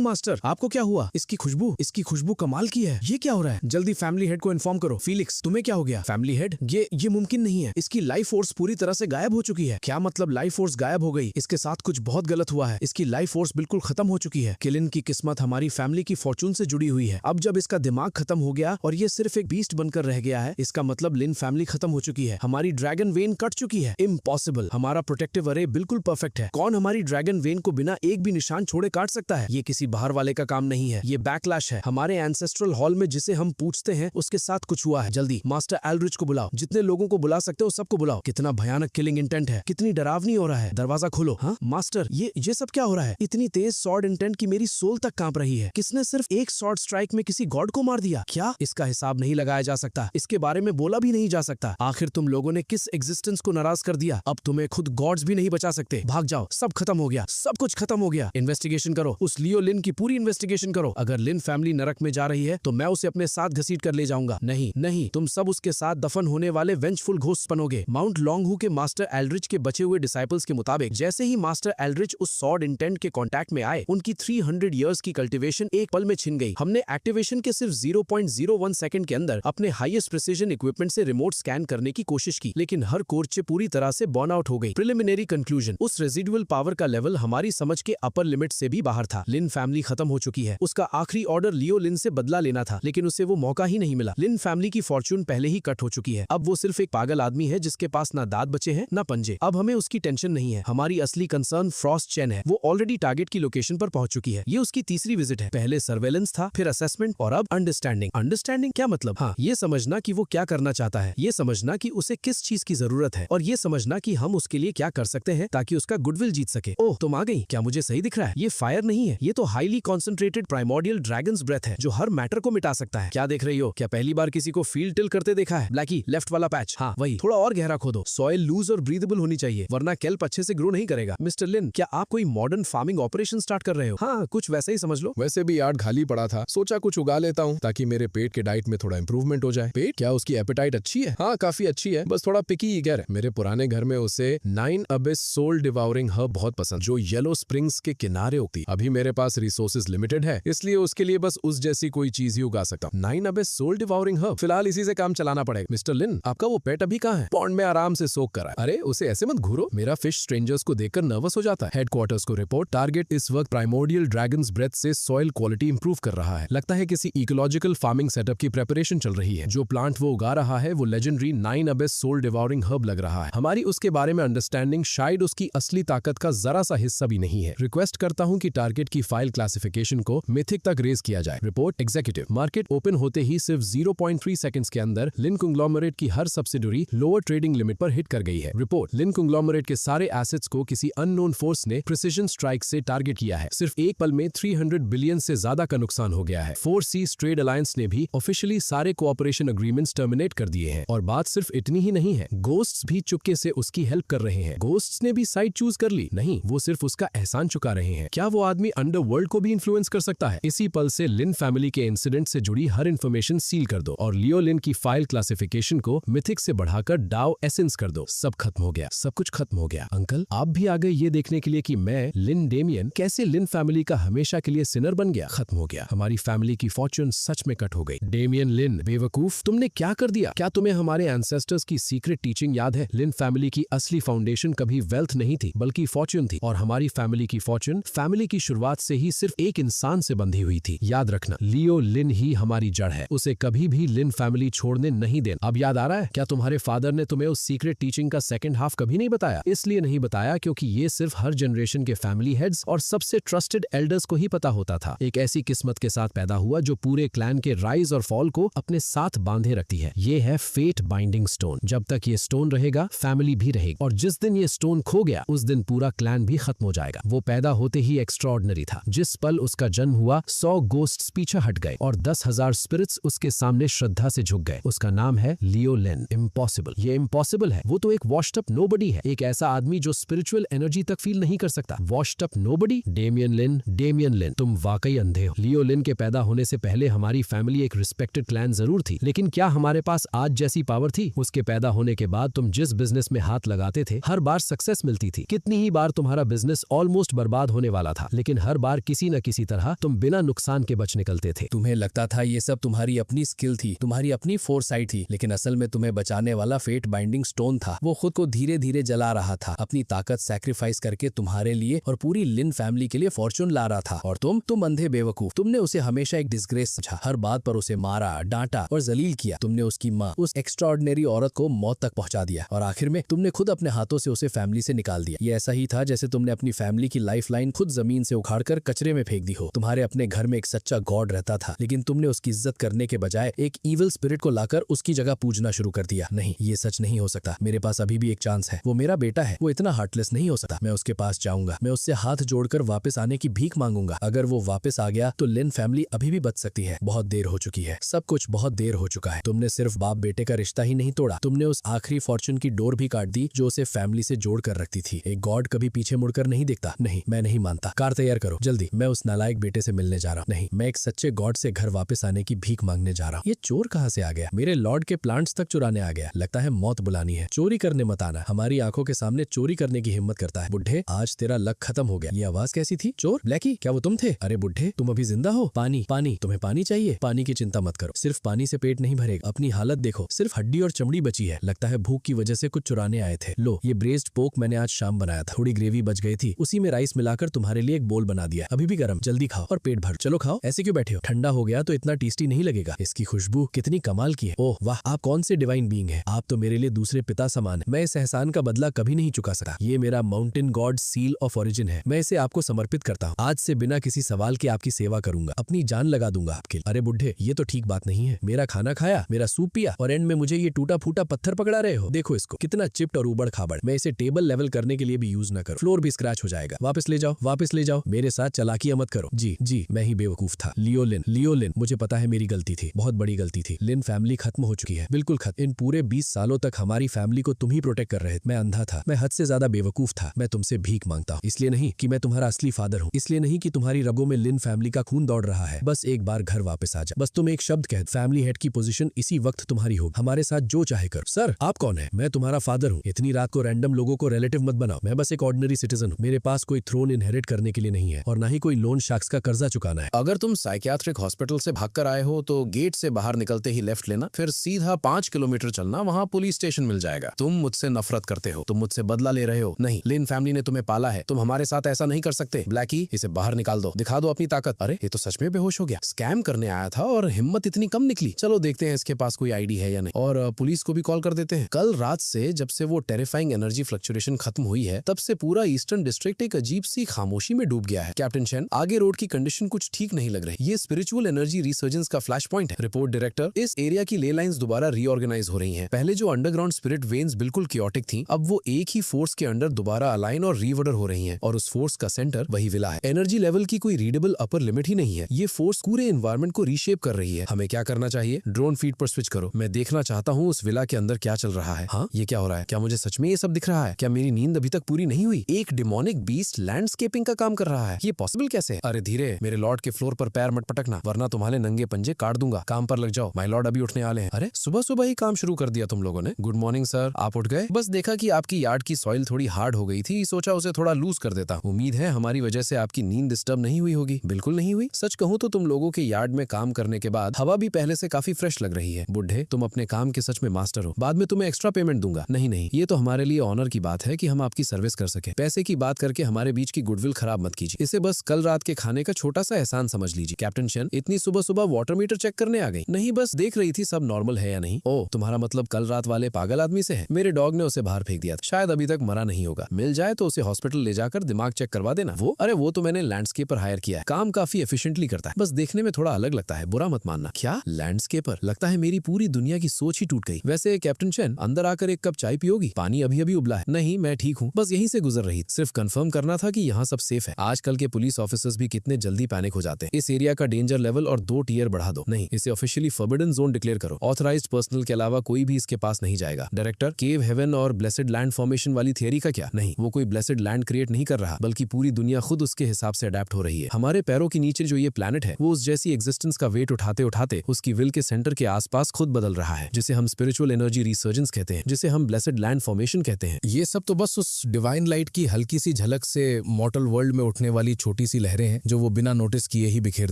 मास्टर, आपको क्या हुआ? इसकी खुशबू कमाल की है। ये क्या हो रहा है? जल्दी फैमिली हेड को इन्फॉर्म करो। फीलिक्स, तुम्हें क्या हो गया? फैमिली हेड, ये मुमकिन नहीं है। इसकी लाइफ फोर्स पूरी तरह से गायब हो चुकी है। क्या मतलब लाइफ फोर्स गायब हो गई? इसके साथ कुछ बहुत गलत हुआ है। इसकी लाइफ फोर्स बिल्कुल खत्म हो चुकी है। किलिन की किस्मत हमारी फैमिली की फॉर्चून से जुड़ी हुई है। अब जब इसका दिमाग खत्म हो गया और ये सिर्फ एक बीस्ट बनकर रह गया है, इसका मतलब लिन फैमिली खत्म हो चुकी है। हमारी ड्रैगन वेन कट चुकी है। इम्पॉसिबल। हमारा प्रोटेक्टिव अरे बिल्कुल परफेक्ट है। कौन हमारी ड्रैगन वेन को बिना एक भी निशान छोड़े काट सकता है? ये किसी बाहर वाले का काम नहीं है, ये बैकलैश है। हमारे एंसेस्ट्रल हॉल में जिसे हम पूछते हैं उसके साथ कुछ हुआ है। जल्दी मास्टर एल्ड्रिच को बुलाओ, जितने लोगों को बुला सकते हो सबको बुलाओ। कितना भयानक किलिंग इंटेंट है, कितनी डरावनी हो रहा है। दरवाजा खोलो। हाँ मास्टर, ये सब क्या हो रहा है? इतनी तेज सॉर्ड इंटेंट की मेरी सोल तक कांप रही है। किसने सिर्फ एक सॉर्ड स्ट्राइक में किसी गॉड को मार दिया? क्या इसका हिसाब नहीं लगाया जा सकता? इसके बारे में बोला भी नहीं जा सकता। आखिर तुम लोगों ने किस एग्जिस्टेंस को नाराज कर दिया? अब तुम्हें खुद गॉड्स भी नहीं बचा सकते। भाग जाओ, सब खत्म हो गया, सब कुछ खत्म हो गया। इन्वेस्टिगेशन करो, उस लियो लिन की पूरी इन्वेस्टिगेशन करो। अगर लिन फैमिली नरक में जा रही है तो मैं उसे अपने साथ घसीट कर ले जाऊंगा। नहीं, तुम सब उसके साथ दफन होने वाले वेंचफुल घोस्ट बनोगे। माउंट लॉन्गहू के मास्टर एल्ड्रिच के बचे हुए डिसाइपल्स के मुताबिक जैसे ही मास्टर एल्ड्रिच उस सॉर्ड इंटेंट के कांटेक्ट में आए, उनकी 300 इयर्स की कल्टीवेशन एक पल में छिन गई। हमने एक्टिवेशन के सिर्फ 0.01 सेकंड के अंदर अपने हाईएस्ट प्रिसीजन इक्विपमेंट से रिमोट स्कैन करने की कोशिश की, लेकिन हर कोर्चे पूरी तरह से बर्न आउट हो गई। प्रिलिमिनरी कंक्लूजन, उस रेजिडुअल पावर का लेवल हमारी समझ के अपर लिमिट से भी बाहर था। लिन फैमिली खत्म हो चुकी है। उसका आखिरी ऑर्डर लियो लिन से बदला लेना था, लेकिन उसे वो मौका ही नहीं मिला। लिन फैमिली की फॉर्चून पहले ही कट हो चुकी है। अब वो सिर्फ एक पागल आदमी है जिसके पास ना दांत बचे हैं ना पंजे। अब हमें उसकी टेंशन नहीं है। हमारी असली कंसर्न फ्रॉस्ट चेन है। वो ऑलरेडी टारगेट की लोकेशन पर पहुंच चुकी है। ये उसकी तीसरी विजिट है। पहले सर्वेलेंस था, फिर असेसमेंट और अब अंडरस्टैंडिंग। अंडरस्टैंडिंग क्या मतलब? हाँ, ये समझना कि वो क्या करना चाहता है, ये समझना कि उसे किस चीज की जरूरत है और ये समझना कि हम उसके लिए क्या कर सकते हैं ताकि उसका गुडविल जीत सके। ओह, तुम आ गई। क्या मुझे सही दिख रहा है? ये फायर नहीं है, ये तो highly concentrated primordial dragon's breath है जो हर मैटर को मिटा सकता है। क्या देख रही हो? क्या पहली बार किसी को फील्ड टिल करते देखा है? ब्लैकी, लेफ्ट वाला पैच। हाँ वही, थोड़ा और गहरा खोदो। सॉइल लूज और ब्रीदेबल होनी चाहिए, वरना केल्प अच्छे से ग्रो नहीं करेगा। मिस्टर लिन, क्या आप कोई मॉडर्न फार्मिंग ऑपरेशन स्टार्ट कर रहे हो? हाँ, कुछ वैसे ही समझ लो। वैसे भी यार्ड खाली पड़ा था, सोचा कुछ उगा लेता हूँ ताकि मेरे पेट के डाइट में थोड़ा इंप्रूवमेंट हो जाए। पेट क्या, उसकी एपेटाइट अच्छी है? हाँ, काफी अच्छी है, बस थोड़ा पिकी ईगर है। मेरे पुराने घर में उसे 9 अबिस सोल डिवाउरिंग हर्ब बहुत पसंद, जो येलो स्प्रिंग्स के किनारे उगती। अभी मेरे पास रिसोर्सेज लिमिटेड है, इसलिए उसके लिए बस उस जैसी कोई चीज ही उगा सकता हूँ। 9 अबिस सोल डिवाउरिंग हर्ब, फिलहाल इसी से काम चलाना पड़ेगा। मिस्टर लिन, आपका वो पेट अभी कहाँ है? पॉन्ड में आराम से सोक कर रहा है। अरे उसे ऐसे मत घूरो, मेरा फिश स्ट्रेंजर्स को देखकर नर्वस हो जाता है। हेडक्वार्टर्स को रिपोर्ट, टारगेट इस वक्त प्राइमोर्डियल ड्रैगन्स ब्रेथ से सॉइल क्वालिटी इंप्रूव कर रहा है। लगता है किसी इकोलॉजिकल फार्मिंग सेटअप की प्रेपरेशन चल रही है। जो प्लांट वो उगा रहा है वो लेजेंडरी 9 अबिस सोल डिवाउरिंग हर्ब लग रहा है। हमारी उसके बारे में अंडरस्टैंडिंग शायद उसकी असली ताकत का जरा सा हिस्सा भी नहीं है। रिक्वेस्ट करता हूं कि टारगेट की फाइल क्लासिफिकेशन को मिथिक तक रेज किया जाए। रिपोर्ट एग्जीक्यूटिव, मार्केट ओपन होते ही सिर्फ 0.3 सेकंड्स के अंदर लिन कंग्लोमरेट की हर सब्सिडरी लोअर ट्रेडिंग लिमिट पर हिट कर गई है। रिपोर्ट, लिन कंग्लोमरेट के सारे एसेट्स को किसी अननोन फोर्स ने प्रिसिजन स्ट्राइक से टारगेट किया है। सिर्फ एक पल में 300 बिलियन से ज्यादा का नुकसान हो गया है। 4 सीज ट्रेड अलायंस ने भी ऑफिशियली सारे कोऑपरेशन अग्रीमेंट्स टर्मिनेट कर दिए हैं। और बात सिर्फ इतनी ही नहीं है, गोस्ट्स भी चुपके से उसकी हेल्प कर रहे हैं। गोस्ट्स ने भी साइड चूज कर ली? नहीं, वो सिर्फ उसका एहसान चुका रहे हैं। क्या वो आदमी अंडरवर्ल्ड को भी इन्फ्लुएंस कर सकता है? इसी पल से लिन फैमिली के इंसिडेंट से जुड़ी हर इंफॉर्मेशन सील कर दो और लियो लिन की फाइल क्लासिफिकेशन को मिथिक से बढ़ाकर डाओ एसेंस कर दो। सब खत्म हो गया, सब कुछ खत्म हो गया। अंकल, आप भी आ गए ये देखने के लिए कि मैं लिन डेमियन कैसे लिन फैमिली का हमेशा के लिए सिनर बन गया। खत्म हो गया, हमारी फैमिली की फॉर्च्यून सच में कट हो गई। डेमियन लिन, बेवकूफ, तुमने क्या कर दिया? क्या तुम्हें हमारे एंसेस्टर्स की सीक्रेट टीचिंग याद है? लिन फैमिली की असली फाउंडेशन कभी वेल्थ नहीं थी बल्कि फॉर्च्यून थी, और हमारी फैमिली की फॉर्च्यून फैमिली की शुरुआत से ही सिर्फ एक इंसान से बंधी हुई थी। याद रखना, लियो लिन ही हमारी जड़ है, उसे कभी भी लिन फैमिली छोड़ने नहीं देना। अब याद आ रहा है? क्या तुम्हारे फादर ने तुम्हें उस सीक्रेट टीचिंग का सेकंड हाफ कभी नहीं बताया? इसलिए नहीं बताया क्योंकि ये सिर्फ हर जनरेशन के फैमिली हेड्स और सबसे ट्रस्टेड एल्डर्स को ही पता होता था। एक ऐसी किस्मत के साथ पैदा हुआ जो पूरे क्लैन के राइज और फॉल को अपने साथ बांधे रखती है। ये है फेट बाइंडिंग स्टोन। जब तक ये स्टोन रहेगा फैमिली भी रहेगी, और जिस दिन ये स्टोन खो गया उस दिन पूरा क्लैन भी खत्म हो जाएगा। वो पैदा होते ही एक्स्ट्राऑर्डिनरी था। जिस पल उसका जन्म हुआ 100 गोस्ट्स पीछे हट गए और 10,000 स्पिरिट्स उसके सामने श्रद्धा से झुक गए। उसका नाम है लियो लिन। इम्पॉसिबल, ये इम्पॉसिबल है। वो तो एक वॉश्ड अप नोबडी है, एक ऐसा आदमी जो स्पिरिचुअल एनर्जी तक फील नहीं कर सकता। Washed up nobody? डेमियन लिन, डेमियन लिन, तुम वाकई अंधे हो। लियो लिन के पैदा होने से पहले हमारी फैमिली एक रिस्पेक्टेड क्लैन जरूर थी, लेकिन क्या हमारे पास आज जैसी पावर थी? उसके पैदा होने के बाद तुम जिस बिजनेस में हाथ लगाते थे हर बार सक्सेस मिलती थी। कितनी ही बार तुम्हारा बिजनेस ऑलमोस्ट बर्बाद होने वाला था, लेकिन हर बार किसी न किसी तरह तुम बिना नुकसान के बच निकलते थे। तुम्हें लगता था ये सब तुम्हारी अपनी स्किल थी, तुम्हारी अपनी फोरसाइट थी, लेकिन असल में तुम्हें बचाने वाला फेट बाइंडिंग स्टोन था। वो खुद को धीरे धीरे जला रहा था, अपनी ताकत सैक्रिफाइस करके तुम्हारे लिए और पूरी लिन फैमिली के लिए फॉर्चून ला रहा था। और तुम अंधे बेवकूफ, तुमने उसे हमेशा एक डिस्ग्रेस समझा, हर बात पर उसे मारा, डांटा और जलील किया। तुमने उसकी माँ, उस एक्स्ट्राऑर्डिनरी औरत को मौत तक पहुंचा दिया, और आखिर में तुमने खुद अपने हाथों से उसे फैमिली से निकाल दिया। ये ऐसा ही था जैसे तुमने अपनी फैमिली की लाइफ लाइन खुद जमीन से उखाड़कर कचरे में फेंक दी हो। तुम्हारे अपने घर में एक सच्चा गॉड रहता था, लेकिन तुमने उसकी इज्जत करने के बजाय एक इविल स्पिरिट को लाकर उसकी जगह पूजना शुरू कर दिया। नहीं, ये सच नहीं हो सकता। मेरे पास अभी भी एक चांस है। वो मेरा बेटा है, वो इतना हार्टलेस नहीं हो सकता। मैं उसके पास जाऊंगा, मैं उससे हाथ जोड़कर वापस आने की भीख मांगूंगा। अगर वो वापस आ गया तो लिन फैमिली अभी भी बच सकती है। बहुत देर हो चुकी है, सब कुछ बहुत देर हो चुका है। तुमने सिर्फ बाप बेटे का रिश्ता ही नहीं तोड़ा, तुमने उस आखिरी फॉर्चून की डोर भी काट दी जो उसे फैमिली से जोड़ कर रखती थी। एक गॉड कभी पीछे मुड़कर नहीं देखता। नहीं, मैं नहीं मानता। कार तैयार करो जल्दी, मैं उस नालायक बेटे से मिलने जा रहा हूँ। नहीं, मैं एक सच्चे गॉड से घर वापस आने की भीख मांगने जा रहा हूँ। ये चोर कहाँ से आ गया? मेरे लॉर्ड के प्लांट्स तक चुराने आ गया। लगता है मौत बुलानी है। चोरी करने मत आना, हमारी आंखों के सामने चोरी करने की हिम्मत करता है। बुढ़े, आज तेरा लक खत्म हो गया। ये आवाज कैसी थी? चोर? ब्लैकी, क्या वो तुम थे? अरे बुढ़े, तुम अभी जिंदा हो? पानी, पानी, तुम्हें पानी चाहिए? पानी की चिंता मत करो, सिर्फ पानी से पेट नहीं भरेगा। अपनी हालत देखो, सिर्फ हड्डी और चमड़ी बची है। लगता है भूख की वजह से कुछ चुराने आए थे। लो, ये ब्रेस्ड पोक मैंने आज शाम बनाया था, थोड़ी ग्रेवी बच गई थी, उसी में राइस मिलाकर तुम्हारे लिए एक बोल बना दिया, अभी भी गर्म। जल्दी खाओ और पेट भर। चलो खाओ, ऐसे क्यों बैठे हो? ठंडा हो गया तो इतना टेस्टी नहीं लगेगा। इसकी खुशबू कितनी कमाल की है। ओह वाह, आप कौन से डिवाइन बीइंग है? आप तो मेरे लिए दूसरे पिता समान है। मैं इस एहसान का बदला कभी नहीं चुका सकता। ये मेरा mountain God seal of origin है। मैं इसे आपको समर्पित करता हूँ। आज से बिना किसी सवाल के आपकी सेवा करूंगा, अपनी जान लगा दूंगा आपके लिए। अरे बुढ़े, ये तो ठीक बात नहीं है। मेरा खाना खाया, मेरा सूप पिया, और एंड में मुझे ये टूटा फूटा पत्थर पकड़ा रहे हो। देखो इसको, कितना चिप्ट और उबड़ खाबड़। मैं इसे टेबल लेवल करने के लिए भी यूज न करूं, फ्लोर भी स्क्रैच हो जाएगा। वापस ले जाओ, वापस ले जाओ। मेरे साथ चालाकियां मत करो। जी जी, मैं ही बेवकूफ था। लियो लिन, लियो लिन, मुझे पता है मेरी गलती थी, बहुत बड़ी गलती थी। लिन फैमिली खत्म हो चुकी है, बिल्कुल खत्म। इन पूरे 20 सालों तक हमारी फैमिली को तुम ही प्रोटेक्ट कर रहे थे। मैं अंधा था, मैं हद से ज्यादा बेवकूफ था। मैं तुमसे भीख मांगता हूँ, इसलिए नहीं कि मैं तुम्हारा असली फादर हूँ, इसलिए नहीं कि तुम्हारी रगों में लिन फैमिली का खून दौड़ रहा है। बस एक बार घर वापस आ जा, बस तुम एक शब्द कह, फैमिली हेड की पोजीशन इसी वक्त तुम्हारी होगी। हमारे साथ जो चाहे कर। सर आप कौन है? मैं तुम्हारा फादर हूँ। इतनी रात को रैंडम लोगों को रिलेटिव मत बनाओ। मैं बस एक ऑर्डिनरी सिटीजन हूँ। मेरे पास कोई थ्रोन इनहेरिट करने के लिए नहीं है और ना ही कोई लोन शार्क्स का कर्जा चुकाना है। अगर तुम साइकियाट्रिक हॉस्पिटल से भागकर आए हो तो गेट से बाहर निकलते ही लेफ्ट लेना, फिर सीधा 5 किलोमीटर चलना, वहाँ पुलिस स्टेशन मिल जाएगा। तुम मुझसे नफरत करते हो, तुम मुझसे बदला ले रहे हो। नहीं, लिन फैमिली ने तुम्हें पाला है, तुम हमारे साथ ऐसा नहीं कर सकते। ब्लैकी, इसे बाहर निकाल दो, दिखा दो अपनी ताकत। अरे ये तो सच में बेहोश हो गया, स्कैम करने आया था और हिम्मत इतनी कम निकली। चलो देखते हैं इसके पास कोई आईडी है या नहीं, और पुलिस को भी कॉल कर देते हैं। कल रात से जब से वो टेरिफाइंग एनर्जी फ्लक्चुएशन खत्म हुई है, तब से पूरा ईस्टर्न डिस्ट्रिक्ट एक अजीब सी खामोशी में डूब गया है। कैप्टन चेन, आगे रोड की कंडीशन कुछ ठीक नहीं लग रही। ये स्पिरिचुअल एनर्जी रिसर्जेंस का फ्लैश पॉइंट है। रिपोर्ट डायरेक्टर, इस एरिया की ले लाइंस दोबारा रीऑर्गेनाइज हो रही हैं। पहले जो अंडरग्राउंड स्पिरिट वेन्स बिल्कुल क्योटिक थी, अब वो एक ही फोर्स के अंडर दोबारा अलाइन और रीवर्डर हो रही हैं, और उस फोर्स का सेंटर वही विला है। एनर्जी लेवल की कोई रीडेबल अपर लिमिट ही नहीं है। ये फोर्स पूरे एनवायरमेंट को रीशेप कर रही है। हमें क्या करना चाहिए? ड्रोन फीड पर स्विच करो। मैं देखना चाहता हूँ उस विला के अंदर क्या चल रहा है। हाँ, ये क्या हो रहा है? क्या मुझे सच में ये सब दिख रहा है? क्या मेरी नींद अभी तक पूरी नहीं हुई? एक डिमोनिक बीस्ट लैंडस्केपिंग का काम कर रहा है। ये पॉसिबल कैसे है? अरे धीरे, मेरे लॉर्ड के फ्लोर पर पैर मत पटकना, वरना तुम्हारे नंगे पंजे काट दूंगा। काम पर लग जाओ, माय लॉर्ड अभी उठने वाले हैं। अरे सुबह सुबह ही काम शुरू कर दिया तुम लोगों ने। गुड मॉर्निंग सर, आप उठ गए? बस देखा कि आपकी यार्ड की सॉइल थोड़ी हार्ड हो गई थी, सोचा उसे थोड़ा लूज कर देता। उम्मीद है हमारी वजह से आपकी नींद डिस्टर्ब नहीं हुई होगी। बिल्कुल नहीं हुई। सच कहूँ तो तुम लोगों के यार्ड में काम करने के बाद हवा भी पहले से काफी फ्रेश लग रही है। बुढ़े, तुम अपने काम के सच में मास्टर हो। बाद में तुम्हें एक्स्ट्रा पेमेंट दूंगा। नहीं नहीं, ये तो हमारे लिए ऑनर की बात है कि हम आपकी सर्विस कर सके। पैसे की बात करके हमारे बीच की गुडविल खराब मत कीजिए। इसे बस कल रात के खाने का छोटा सा एहसान समझ लीजिए। कैप्टन चेन, इतनी सुबह सुबह वाटर मीटर चेक करने आ गई? नहीं, बस देख रही थी सब नॉर्मल है या नहीं। ओ, तुम्हारा मतलब कल रात वाले पागल आदमी से है? मेरे डॉग ने उसे बाहर फेंक दिया था, शायद अभी तक मरा नहीं होगा। मिल जाए तो उसे हॉस्पिटल ले जाकर दिमाग चेक करवा देना। वो, अरे वो तो मैंने लैंडस्केपर हायर किया है, काम काफी एफिशिएंटली करता है, बस देखने में थोड़ा अलग लगता है, बुरा मत मानना। क्या लैंडस्केपर? लगता है मेरी पूरी दुनिया की सोच ही टूट गई। वैसे कैप्टन चेन, अंदर आकर एक कप चाय पियोगी? पानी अभी अभी उबला है। नहीं, मैं ठीक हूँ, बस यहीं से गुजर रही। सिर्फ कंफर्म करना था कि यहाँ सब सेफ है। आजकल के पुलिस ऑफिसर्स भी कितने जल्दी पैनिक हो जाते हैं। इस एरिया का डेंजर लेवल और 2 टियर बढ़ा दो। नहीं, इसे ऑफिशियली फॉरबिडन जोन डिक्लेयर करो। ऑथराइज्ड पर्सनल के अलावा कोई भी इसके पास नहीं जाएगा। डायरेक्टर, केव हेवन और ब्लेसेड लैंड फॉर्मेशन वाली थियरी का क्या? नहीं, वो कोई ब्लेसेड लैंड क्रिएट नहीं कर रहा, बल्कि पूरी दुनिया खुद उसके हिसाब से अडेप्ट हो रही है। हमारे पैरों के नीचे जो ये प्लैनेट है, वो उस जैसी एग्जिस्टेंस का वेट उठाते उठाते उसकी विल के सेंटर के आसपास खुद बदल रहा है, जिसे हम स्पिरिचुअल एनर्जी रिसर्जेंस कहते हैं, जिसे हम ब्लेसेड लैंड फॉर्मेशन कहते हैं। ये सब तो बस उस डिवाइन लाइट की हल्की सी झलक से मॉर्टल वर्ल्ड में उठने वाली छोटी सी लहरें हैं, जो वो बिना नोटिस किए ही बिखेर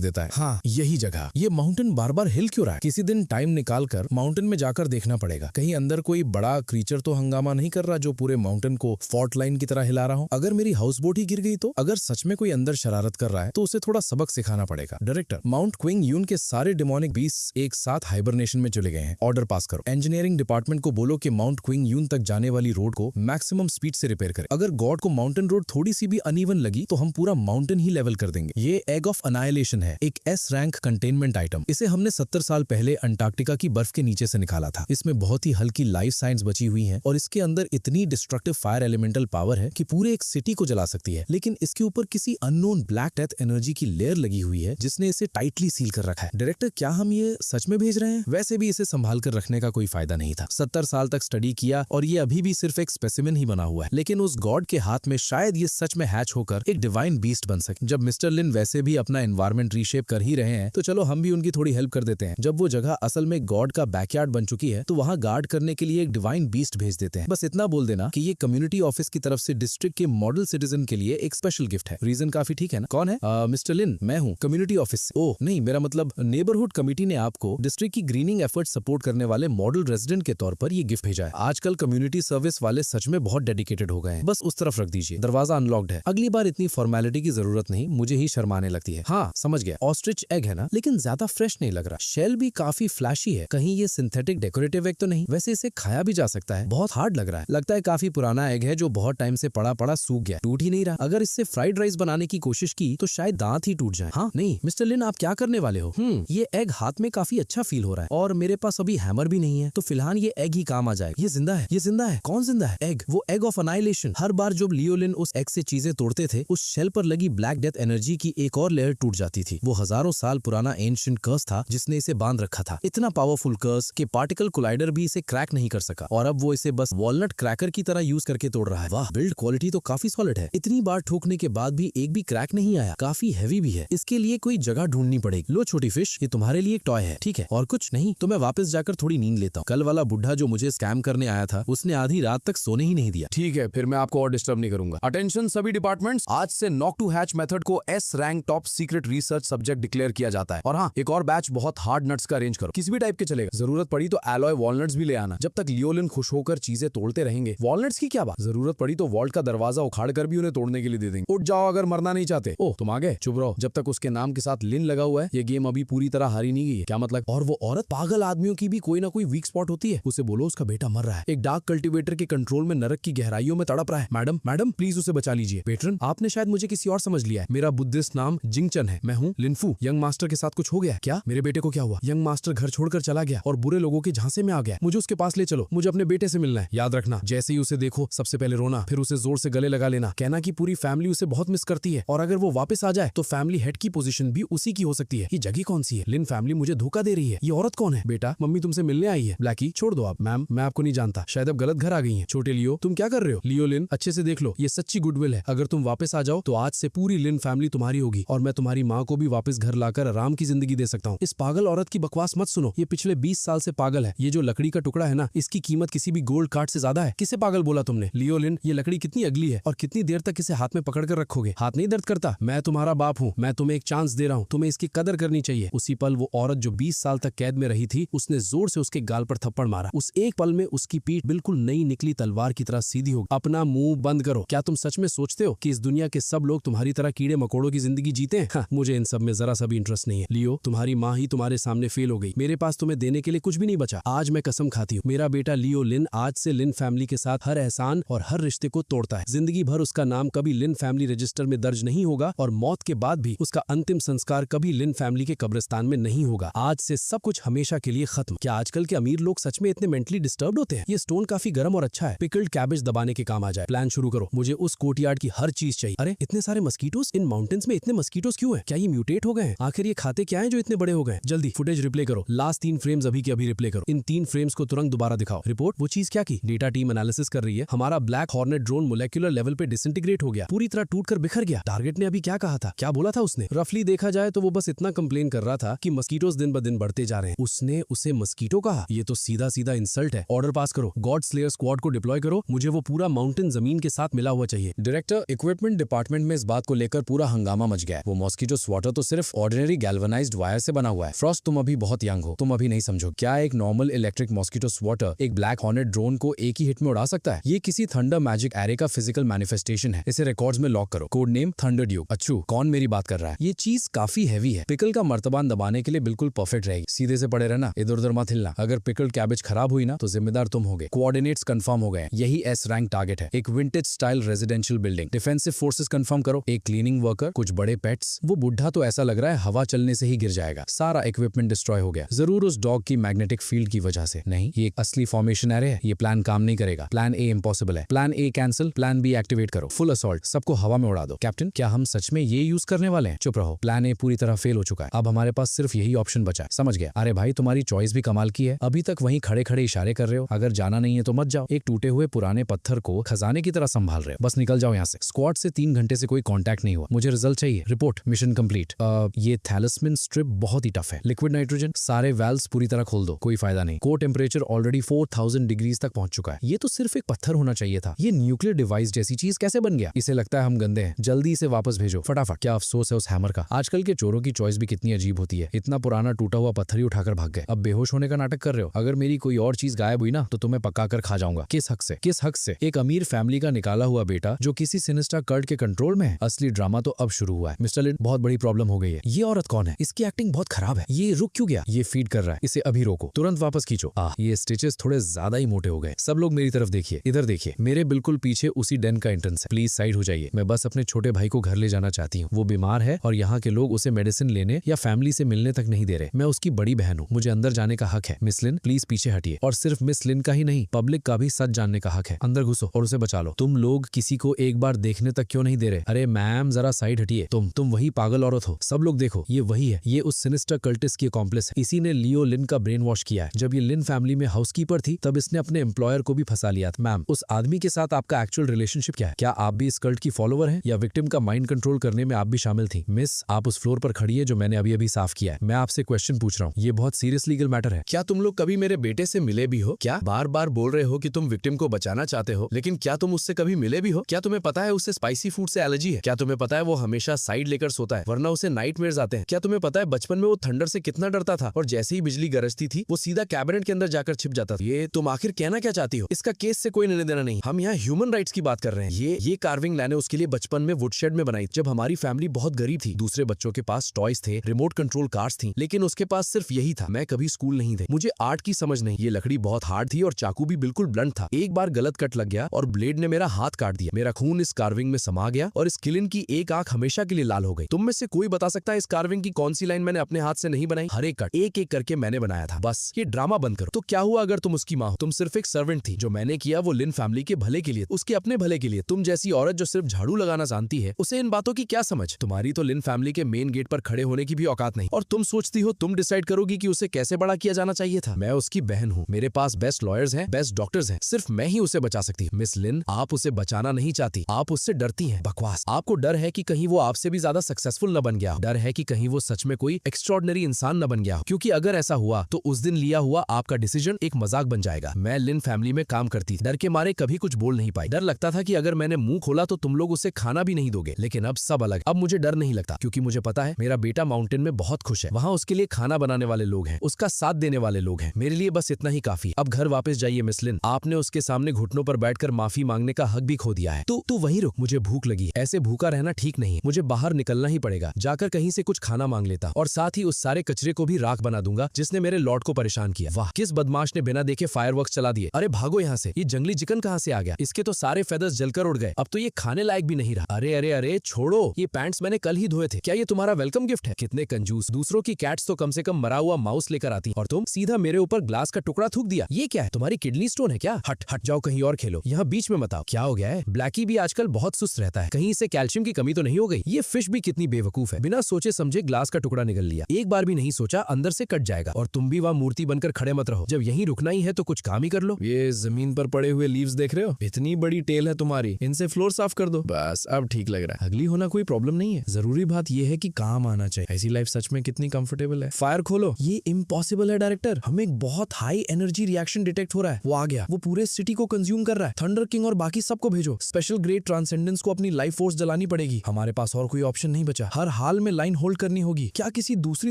देता है। हाँ, यही जगह। ये माउंटेन बार बार हिल क्यों रहा है? किसी दिन टाइम निकाल कर माउंटेन में जाकर देखना पड़ेगा, कहीं अंदर कोई बड़ा क्रीचर तो हंगामा नहीं कर रहा जो पूरे माउंटेन को फॉल्ट लाइन की तरह हिला रहा हो। अगर मेरी हाउस बोट ही गिर गई तो? अगर सच में कोई अंदर शरारत कर रहा है तो उसे थोड़ा सबक सिखाना पड़ेगा। डायरेक्टर, माउंट क्विंग यून के सारे डिमोनिक बीस्ट एक साथ हाइबरनेशन में चले गए हैं। ऑर्डर पास करो। इंजीनियरिंग डिपार्टमेंट को बोलो कि माउंट क्विंग यून तक जाने वाली रोड को मैक्सिमम स्पीड से रिपेयर करे। अगर गॉड को माउंटेन रोड थोड़ी सी भी अनइवन लगी तो हम पूरा माउंटेन ही लेवल कर देंगे। ये एग ऑफ अनाइलेशन है, एक S रैंक कंटेनमेंट आइटम। इसे हमने 70 साल पहले अंटार्कटिका की बर्फ के नीचे से निकाला था। इसमें बहुत ही हल्की लाइफ साइंस बची हुई है और इसके अंदर इतनी डिस्ट्रक्टिव फायर एलिमेंटल पावर है कि पूरे एक सिटी को जला सकती है। लेकिन इसके ऊपर किसी अननोन ब्लैक डेथ एनर्जी की लेयर लगी हुई है जिसने इसे टाइटली सील कर रखा है। डायरेक्टर, क्या हम ये सच में भेज रहे हैं? वैसे भी इसे संभाल कर रखने का कोई फायदा नहीं था। 70 साल तक स्टडी किया और ये अभी भी सिर्फ एक स्पेसिमेन ही बना हुआ है, लेकिन उस गॉड के हाथ में शायद ये सच में हैच होकर एक डिवाइन बीस्ट बन सके। जब मिस्टर लिन वैसे भी अपना एनवायरमेंट रीशेप कर ही रहे हैं तो चलो हम भी उनकी थोड़ी हेल्प कर देते हैं। जब वो जगह असल में गॉड का बैकयार्ड बन चुकी है तो वहाँ गार्ड करने के लिए एक डिवाइन बीस्ट भेज देते हैं। बस इतना बोल देना कि ये कम्युनिटी ऑफिस की तरफ से डिस्ट्रिक्ट के मॉडल सिटीजन के लिए एक स्पेशल गिफ्ट है। रीजन काफी ठीक है ना? कौन है? मिस्टर लिन, मैं हूँ कम्युनिटी ऑफिस। ओह नहीं, मेरा मतलब नेबरहुड कमेटी ने आपको डिस्ट्रिक्ट की ग्रीनिंग एफर्ट सपोर्ट करने वाले मॉडल रेजिडेंट के तौर पर ये गिफ्ट भेजा है। आजकल कम्युनिटी सर्विस वाले सच में बहुत डेडिकेटेड हो गए हैं। बस उस तरफ रख दीजिए, दरवाजा अनलॉक्ड है। अगली बार इतनी फॉर्मेलिटी की जरूरत नहीं, मुझे ही शर्माने लगती है। हाँ समझ गया, ऑस्ट्रिच एग है ना, लेकिन ज्यादा फ्रेश नहीं लग रहा। शेल भी काफी फ्लैशी है, कहीं ये सिंथेटिक डेकोरेटिव एग तो नहीं? वैसे इसे खाया भी जा सकता है, बहुत हार्ड लग रहा है। लगता है काफी पुराना एग है जो बहुत टाइम से पड़ा पड़ा सूख गया, टूट ही नहीं रहा। अगर इससे फ्राइड राइस बनाने की कोशिश की तो शायद दांत ही टूट जाए। हाँ नहीं मिस्टर लिन, आप क्या करने वाले हो? ये एग हाथ में काफी अच्छा फील हो रहा है और मेरे पास अभी हैमर भी नहीं है, तो फिलहाल ये एग ही काम आ जाएगा। ये जिंदा है, ये जिंदा है। कौन जिंदा है? एग, वो एग ऑफ अनाइलेशन। हर बार जब लियोलिन उस एग से चीजें तोड़ते थे, उस शेल पर लगी ब्लैक डेथ एनर्जी की एक और लेयर टूट जाती थी। वो हजारों साल पुराना एंशिएंट कर्स था जिसने इसे बांध रखा था। इतना पावरफुल कर्स कि पार्टिकल कोलाइडर भी इसे क्रैक नहीं कर सका, और अब वो इसे बस वॉलनट क्रैकर की तरह यूज करके तोड़ रहा है। वाह, बिल्ड क्वालिटी तो काफी सॉलिड है। इतनी बार ठोकने के बाद भी एक भी क्रैक नहीं आया। काफी हैवी भी है। इसके लिए कोई जगह ढूंढनी पड़ेगी। लो छोटी फिश, ये तुम्हारे लिए एक टॉय है, ठीक है? और कुछ नहीं तो मैं वापस जाकर थोड़ी नींद लेता हूँ। कल वाला बुढ़ा जो मुझे स्कैम करने आया था, उसने आधी रात तक सोने ही नहीं दिया। ठीक है, फिर मैं आपको और डिस्टर्ब नहीं करूंगा। अटेंशन सभी डिपार्टमेंट्स, आज से नॉक टू हैच मेथड को S rank top secret research subject declare किया जाता है। और हाँ, एक और बैच बहुत हार्ड नट्स का अरेंज करो, किसी भी टाइप के चलेगा। जरूरत पड़ी तो एलॉय वॉलनट्स भी ले आना। जब तक लियोलिन खुश होकर चीजें तोड़ते रहेंगे, वॉलनट्स की क्या बात, जरूरत पड़ी तो वॉल्ट का दरवाजा उखाड़ कर भी उन्हें तोड़ने के लिए दे देंगे। उठ जाओ अगर मरना नहीं चाहते। ओह, तुम आ गए, चुप रहो। जब तक उसके नाम के साथ लिन लगा हुआ है, ये गेम अभी पूरी तरह हारी नहीं गई है। क्या मतलब? और वो औरत, पागल आदमियों की भी कोई ना कोई वीक स्पॉट होती है। उसे बोलो उसका बेटा मर रहा है, एक डार्क कल्टीवेटर के कंट्रोल में नरक की गहराइयों में तड़प रहा है। मैडम मैडम प्लीज उसे बचा लीजिए। पेट्रन, आपने शायद मुझे किसी और समझ लिया है। मेरा बुद्धिस्ट नाम जिंगचन है। मैं हूँ लिनफू। यंग मास्टर के साथ कुछ हो गया क्या? मेरे बेटे को क्या हुआ? यंग मास्टर घर छोड़कर चला गया और बुरे लोगों के झांसे में आ गया। मुझे उसके पास ले चलो, मुझे अपने बेटे से मिलना है। याद रखना, जैसे ही उसे देखो सबसे पहले रोना, फिर उसे जोर से गले लगा लेना, कहना कि पूरी फैमिली उसे बहुत मिस करती है और अगर वो वापस आ जाए तो फैमिली हेड की पोजीशन भी उसी की हो सकती है। ये जगह कौन सी है? लिन फैमिली मुझे धोखा दे रही है। ये औरत कौन है? बेटा, मम्मी तुमसे मिलने आई है। ब्लैकी, छोड़ दो आप। मैम, मैं आपको नहीं जानता, शायद अब गलत घर आ गई हैं। छोटे लियो, तुम क्या कर रहे हो? लियो, लिन, अच्छे से देख लो, ये सच्ची गुडविल है। अगर तुम वापस आ जाओ तो आज से पूरी लिन फैमिली तुम्हारी होगी और मैं तुम्हारी माँ को भी वापस घर लाकर आराम की जिंदगी दे सकता हूँ। इस पागल औरत की बकवास मत सुनो, ये पिछले 20 साल से पागल है। ये जो लकड़ी का टुकड़ा है ना, इसकी कीमत किसी भी गोल्ड कार्ड से ज्यादा है। किसे पागल बोला तुमने? लियो, लिन, ये लकड़ी कितनी अगली है और कितनी देर तक इसे हाथ में पकड़ कर रखोगे? हाथ नहीं दर्द करता? मैं तुम्हारा बाप हूँ, मैं तुम्हें एक चांस दे रहा हूँ, तुम्हें इसकी कदर करनी चाहिए। उसी पल वो औरत जो 20 साल तक कैद में रही थी, उसने जोर से उसके गाल पर थप्पड़ मारा। उस एक पल में उसकी पीठ बिल्कुल नई निकली तलवार की तरह सीधी हो गई। अपना मुंह बंद करो। क्या तुम सच में सोचते हो कि इस दुनिया के सब लोग तुम्हारी तरह कीड़े मकोड़ों की जिंदगी जीते हैं? हाँ, मुझे इन सब में जरा सा भी इंटरेस्ट नहीं है। लियो, तुम्हारी माँ ही तुम्हारे सामने फेल हो गई। मेरे पास तुम्हें देने के लिए कुछ भी नहीं बचा। आज मैं कसम खाती हूँ, मेरा बेटा लियो लिन आज से लिन फैमिली के साथ हर एहसान और हर रिश्ते को तोड़ता है। जिंदगी भर उसका नाम कभी लिन फैमिली रजिस्टर में दर्ज नहीं होगा और मौत के बाद भी उसका अंतिम संस्कार कभी लिन फैमिली के कब्रिस्तान में नहीं होगा। आज से सब कुछ हमेशा के लिए खत्म। क्या आजकल के अमीर लोग सच में इतने मेंटली डिस्टर्ब्ड होते हैं? ये स्टोन काफी गर्म और अच्छा है, पिकल्ड कैबेज दबाने के काम आ जाए। प्लान शुरू करो, मुझे उस कोर्टयार्ड की हर चीज चाहिए। अरे इतने सारे मस्कीटोस, इन माउंटेन्स में इतने मस्कीटोस क्यों है? क्या ये म्यूटेट हो गए हैं? आखिर ये खाते क्या है जो इतने बड़े हो गए? जल्दी फुटेज रिप्ले करो, लास्ट 3 फ्रेम्स अभी के अभी रिप्ले करो। इन 3 फ्रेम्स को तुरंत दोबारा दिखाओ। रिपोर्ट, वो चीज क्या की? डेटा टीम एनालिसिस कर रही है। हमारा black hornet drone molecular level पे डिसइंटीग्रेट हो गया, पूरी तरह टूटकर बिखर गया। टारगेट ने अभी क्या कहा था? क्या बोला था उसने? रफली देखा जाए तो वो बस इतना कंप्लेन कर रहा था कि मस्कीटोस दिन ब दिन बढ़ते जा रहे हैं। उसने उसे मस्कीटो कहा? ये तो सीधा सीधा इंसल्ट है। ऑर्डर पास करो, गॉड स्लेयर स्क्वाड को डिप्लॉय करो। मुझे वो पूरा माउंटेन जमीन के साथ मिला हुआ चाहिए। डायरेक्टर, इक्विपमेंट डिपार्टमेंट में इस बात को लेकर पूरा हंगामा मच गया है। वो मॉस्किटो स्वाटर तो सिर्फ ऑर्डिनरी गैल्वेनाइज्ड वायर से बना हुआ है। फ्रॉस्ट, तुम अभी बहुत यंग हो, तुम अभी नहीं समझो। क्या एक नॉर्मल इलेक्ट्रिक मॉस्किटो स्वाटर एक ब्लैक हॉर्नेट ड्रोन को एक ही हिट में उड़ा सकता है? ये किसी थंडर मैजिक एरे का फिजिकल मैनिफेस्टेशन है। इसे रिकॉर्ड्स में लॉक करो। Code name thunder Duke. अच्छू, कौन मेरी बात कर रहा है? ये चीज काफी हैवी है, पिकल का मर्तबान दबाने के लिए बिल्कुल परफेक्ट रहेगी। सीधे से पड़े रहना, इधर उधर मत हिलना। अगर पिकल कैबेज खराब हुई ना तो जिम्मेदार तुम होगे। कोऑर्डिनेट्स कंफर्म हो गए, यही एस रैंक टारगेट है। एक vintage style residential building. Defensive forces confirm करो, एक क्लीनिंग वर्कर, कुछ बड़े पेट्स। वो बुढ़ा तो ऐसा लग रहा है हवा चलने से ही गिर जाएगा। सारा इक्विपमेंट डिस्ट्रॉय हो गया, जरूर उस डॉग की मैग्नेटिक फील्ड की वजह से। नहीं, ये एक असली फॉर्मेशन एरे है। ये प्लान काम नहीं करेगा। प्लान ए इम्पॉसिबल है। Plan A cancel, plan B activate करो। फुल असॉल्ट, सबको हवा में उड़ा दो। कैप्टन, क्या हम सच में ये यूज करने वाले हैं? चुप रहो, प्लान ए पूरी तरह फेल हो चुका है। अब हमारे पास सिर्फ यही ऑप्शन बचा है। समझ गया? अरे भाई, तुम्हारी चॉइस भी कमाल की है। अभी तक वहीं खड़े खड़े इशारे कर रहे हो। अगर जाना नहीं है तो मत जाओ। एक टूटे हुए पुराने पत्थर को खजाने की तरह संभाल रहे हो। बस निकल जाओ यहाँ से। स्क्वाड से 3 घंटे से कोई कांटेक्ट नहीं हुआ। मुझे रिजल्ट चाहिए। Report, mission complete. ये थैलिस्मिन स्ट्रिप बहुत ही टफ है। लिक्विड नाइट्रोजन, सारे वाल्व्स पूरी तरह खोल दो, कोई फायदा नहीं। कोर टेम्परेचर ऑलरेडी 4000 डिग्रीज तक पहुंच चुका है। ये तो सिर्फ एक पत्थर होना चाहिए था। ये न्यूक्लियर डिवाइस जैसी चीज कैसे बन गया? इसे लगता है हम गंदे हैं। जल्दी इसे वापस भेजो, फटाफट। क्या अफसोस है उस हैमर का। आजकल के चोरों की चॉइस भी कितनी अजीब होती है। इतना पुराना टूटा हुआ पत्थर ही उठाकर भाग गए। अब बेहोश होने का नाटक कर रहे हो। अगर मेरी कोई और चीज गायब हुई ना तो तुम्हें पकाकर खा जाऊंगा। किस हक से? किस हक से? एक अमीर फैमिली का निकाला हुआ बेटा जो किसी सिनिस्टर कल्ट के कंट्रोल में है। असली ड्रामा तो अब शुरू हुआ है। मिस्टर लिन, बहुत बड़ी प्रॉब्लम हो गई है। ये औरत कौन है? इसकी एक्टिंग बहुत खराब है। ये रुक क्यों गया? ये फीड कर रहा है। इसे अभी रोको, तुरंत वापस खींचो। ये स्टिचेस थोड़े ज्यादा ही मोटे हो गए। सब लोग मेरी तरफ देखिए, इधर देखिए, मेरे बिल्कुल पीछे उसी डेन का एंट्रेंस है। प्लीज साइड हो जाइए। मैं बस अपने छोटे भाई को घर ले जाना चाहती हूँ। वो बीमार है और यहाँ के लोग उसे मेडिसिन लेने या फैमिली से मिलने तक नहीं दे रहे। मैं उसकी बड़ी बहन हूँ, मुझे अंदर जाने का हक है। मिस लिन, प्लीज पीछे हटिए। और सिर्फ मिस लिन का ही नहीं, पब्लिक का भी सच जानने का हक है। अंदर घुसो और उसे बचा लो। तुम लोग किसी को एक बार देखने तक क्यों नहीं दे रहे? अरे मैम, जरा साइड हटिए। तुम वही पागल औरत हो। सब लोग देखो, ये वही है। ये उस सिनिस्टर कल्टिस की अकॉम्प्लिस है। इसी ने लियो लिन का ब्रेन वॉश किया है। जब ये लिन फैमिली में हाउसकीपर थी तब इसने अपने एम्प्लॉयर को भी फंसा लिया था। मैम, उस आदमी के साथ आपका का एक्चुअल रिलेशनशिप क्या है? क्या आप भी इस कल्ट की फॉलोवर हैं या विक्टिम का माइंड कंट्रोल करने में आप भी शामिल थी? मिस, आप उस फ्लोर पर खड़ी है जो मैंने अभी अभी साफ किया है। मैं आपसे क्वेश्चन पूछ रहा हूँ, ये बहुत सीरियस लीगल मैटर है। क्या तुम लोग कभी मेरे बेटे से मिले भी हो? क्या बार बार बोल रहे हो कि तुम विक्टिम को बचाना चाहते हो, लेकिन क्या तुम उससे कभी मिले भी हो? क्या तुम्हें पता है उसे स्पाइसी फूड से एलर्जी है? क्या तुम्हें पता है वो हमेशा साइड लेकर सोता है वरना उसे नाइटमेयर्स आते हैं? क्या तुम्हें पता है बचपन में वो थंडर से कितना डरता था और जैसे ही बिजली गरजती थी वो सीधा कैबिनेट के अंदर जाकर छिप जाता था? ये तुम आखिर कहना क्या चाहती हो? इसका केस से कोई लेने देना नहीं। हम यहाँ ह्यूमन राइट्स की बात कर रहे हैं। ये कार्विंग मैंने उसके लिए बचपन में वुडशेड में बनाई जब हमारी फैमिली बहुत गरीब थी। दूसरे बच्चों के पास टॉयज थे, रिमोट कंट्रोल कार्स थी, लेकिन उसके पास सिर्फ यही था। मैं कभी स्कूल नहीं थे, मुझे आर्ट की समझ नहीं। ये लकड़ी बहुत हार्ड थी और चाकू भी बिल्कुल ब्लंट था। एक बार गलत कट लग गया और ब्लेड ने मेरा हाथ काट दिया। मेरा खून इस कार्विंग में समा गया और इस किलिन की एक आंख हमेशा के लिए लाल हो गई। तुम में से कोई बता सकता है इस कार्विंग की कौन सी लाइन मैंने अपने हाथ से नहीं बनाई? हर एक कट एक एक करके मैंने बनाया था। बस ये ड्रामा बंद करो। तो क्या हुआ अगर तुम उसकी माँ हो? तुम सिर्फ एक सर्वेंट थी। जो मैंने किया वो लिन फैमिली के भले के लिए, उसके अपने भले के लिए। तुम जैसी औरत जो सिर्फ झाड़ू लगाना जानती है, उसे इन बातों की क्या समझ? तुम्हारी तो लिन फैमिली के मेन गेट पर खड़े होने की भी औकात नहीं और तुम सोचती हो तुम डिसाइड करोगी कि उसे कैसे बड़ा किया जाना चाहिए था। मैं उसकी बहन हूँ, मेरे पास बेस्ट लॉयर्स हैं, बेस्ट डॉक्टर्स हैं, सिर्फ मैं ही उसे बचा सकती हूँ। मिस लिन, आप उसे बचाना नहीं चाहती, आप उससे डरती हैं। बकवास। आपको डर है कि कहीं वो आपसे भी ज्यादा सक्सेसफुल न बन गया हो, डर है कि कहीं वो सच में कोई एक्स्ट्रॉर्डिनरी इंसान न बन गया हो, क्योंकि अगर ऐसा हुआ तो उस दिन लिया हुआ आपका डिसीजन एक मजाक बन जाएगा। मैं लिन फैमिली में काम करती थी, डर के मारे कभी कुछ बोल नहीं पाई। डर लगता था कि अगर मैंने मुंह खोला तो तुम लोग उसे खाना भी नहीं दोगे, लेकिन अब सब अलग। अब मुझे डर नहीं लगता क्योंकि मुझे पता है मेरा बेटा माउंटेन में बहुत खुश है। वहाँ उसके लिए खाना बनाने वाले लोग हैं, उसका साथ देने वाले लोग हैं। मेरे लिए बस इतना ही काफी। अब घर वापस जाइए मिस लिन, आपने उसके सामने घुटनों पर बैठकर माफी मांगने का हक भी खो दिया है। तू वहीं रुक, मुझे भूख लगी। ऐसे भूखा रहना ठीक नहीं, मुझे बाहर निकलना ही पड़ेगा। जाकर कहीं से कुछ खाना मांग लेता और साथ ही उस सारे कचरे को भी राख बना दूंगा जिसने मेरे लॉर्ड को परेशान किया। वाह, किस बदमाश ने बिना देखे फायरवर्क्स चला दिए। अरे भागो यहाँ से। ये जंगली चिकन कहाँ से आ गया? इसके तो सारे फेदर्स जलकर उड़ गए, अब तो ये खाने लायक भी नहीं रहा। अरे अरे अरे छोड़ो, ये पैंट्स मैंने कल ही धोए थे। क्या ये तुम्हारा वेलकम गिफ्ट है? कितने कंजूस। दूसरों की कैट्स तो कम से कम मरा हुआ माउस लेकर आती और तुम सीधा मेरे ऊपर ग्लास का टुकड़ा थूक दिया। ये क्या है? तुम्हारी किडनी स्टोन है क्या? हट हट जाओ, कहीं और खेलो। यहाँ बीच में मत आओ। क्या हो गया है? ब्लैकी भी आजकल बहुत सुस्त रहता है, कहीं इसे कैल्शियम की कमी तो नहीं हो गई? ये फिश भी कितनी बेवकूफ है, बिना सोचे समझे ग्लास का टुकड़ा निगल लिया। एक बार भी नहीं सोचा अंदर से कट जाएगा। और तुम भी वहाँ मूर्ति बनकर खड़े मत रहो, जब यहीं रुकना ही है तो कुछ काम ही कर लो। ये जमीन पर पड़े हुए लीव्स देख रहे हो? इतनी बड़ी टेल है तुम्हारी, इनसे फ्लोर साफ कर दो। बस अब ठीक लग रहा है। अगली होना कोई प्रॉब्लम नहीं है, जरूरी बात ये है कि काम आना चाहिए। ऐसी लाइफ सच में कितनी कंफर्टेबल है। फायर खोलो। ये इम्पॉसिबल है डायरेक्टर, हमें एक बहुत हाई एनर्जी रिएक्शन डिटेक्ट हो रहा है। वो आ गया, वो पूरे सिटी को कंज्यूम कर रहा है। थंडर किंग और बाकी सबको भेजो। स्पेशल ग्रेड ट्रांसेंडेंस को अपनी लाइफ फोर्स जलानी पड़ेगी। हमारे पास और कोई ऑप्शन नहीं बचा, हर हाल में लाइन होल्ड करनी होगी। क्या किसी दूसरी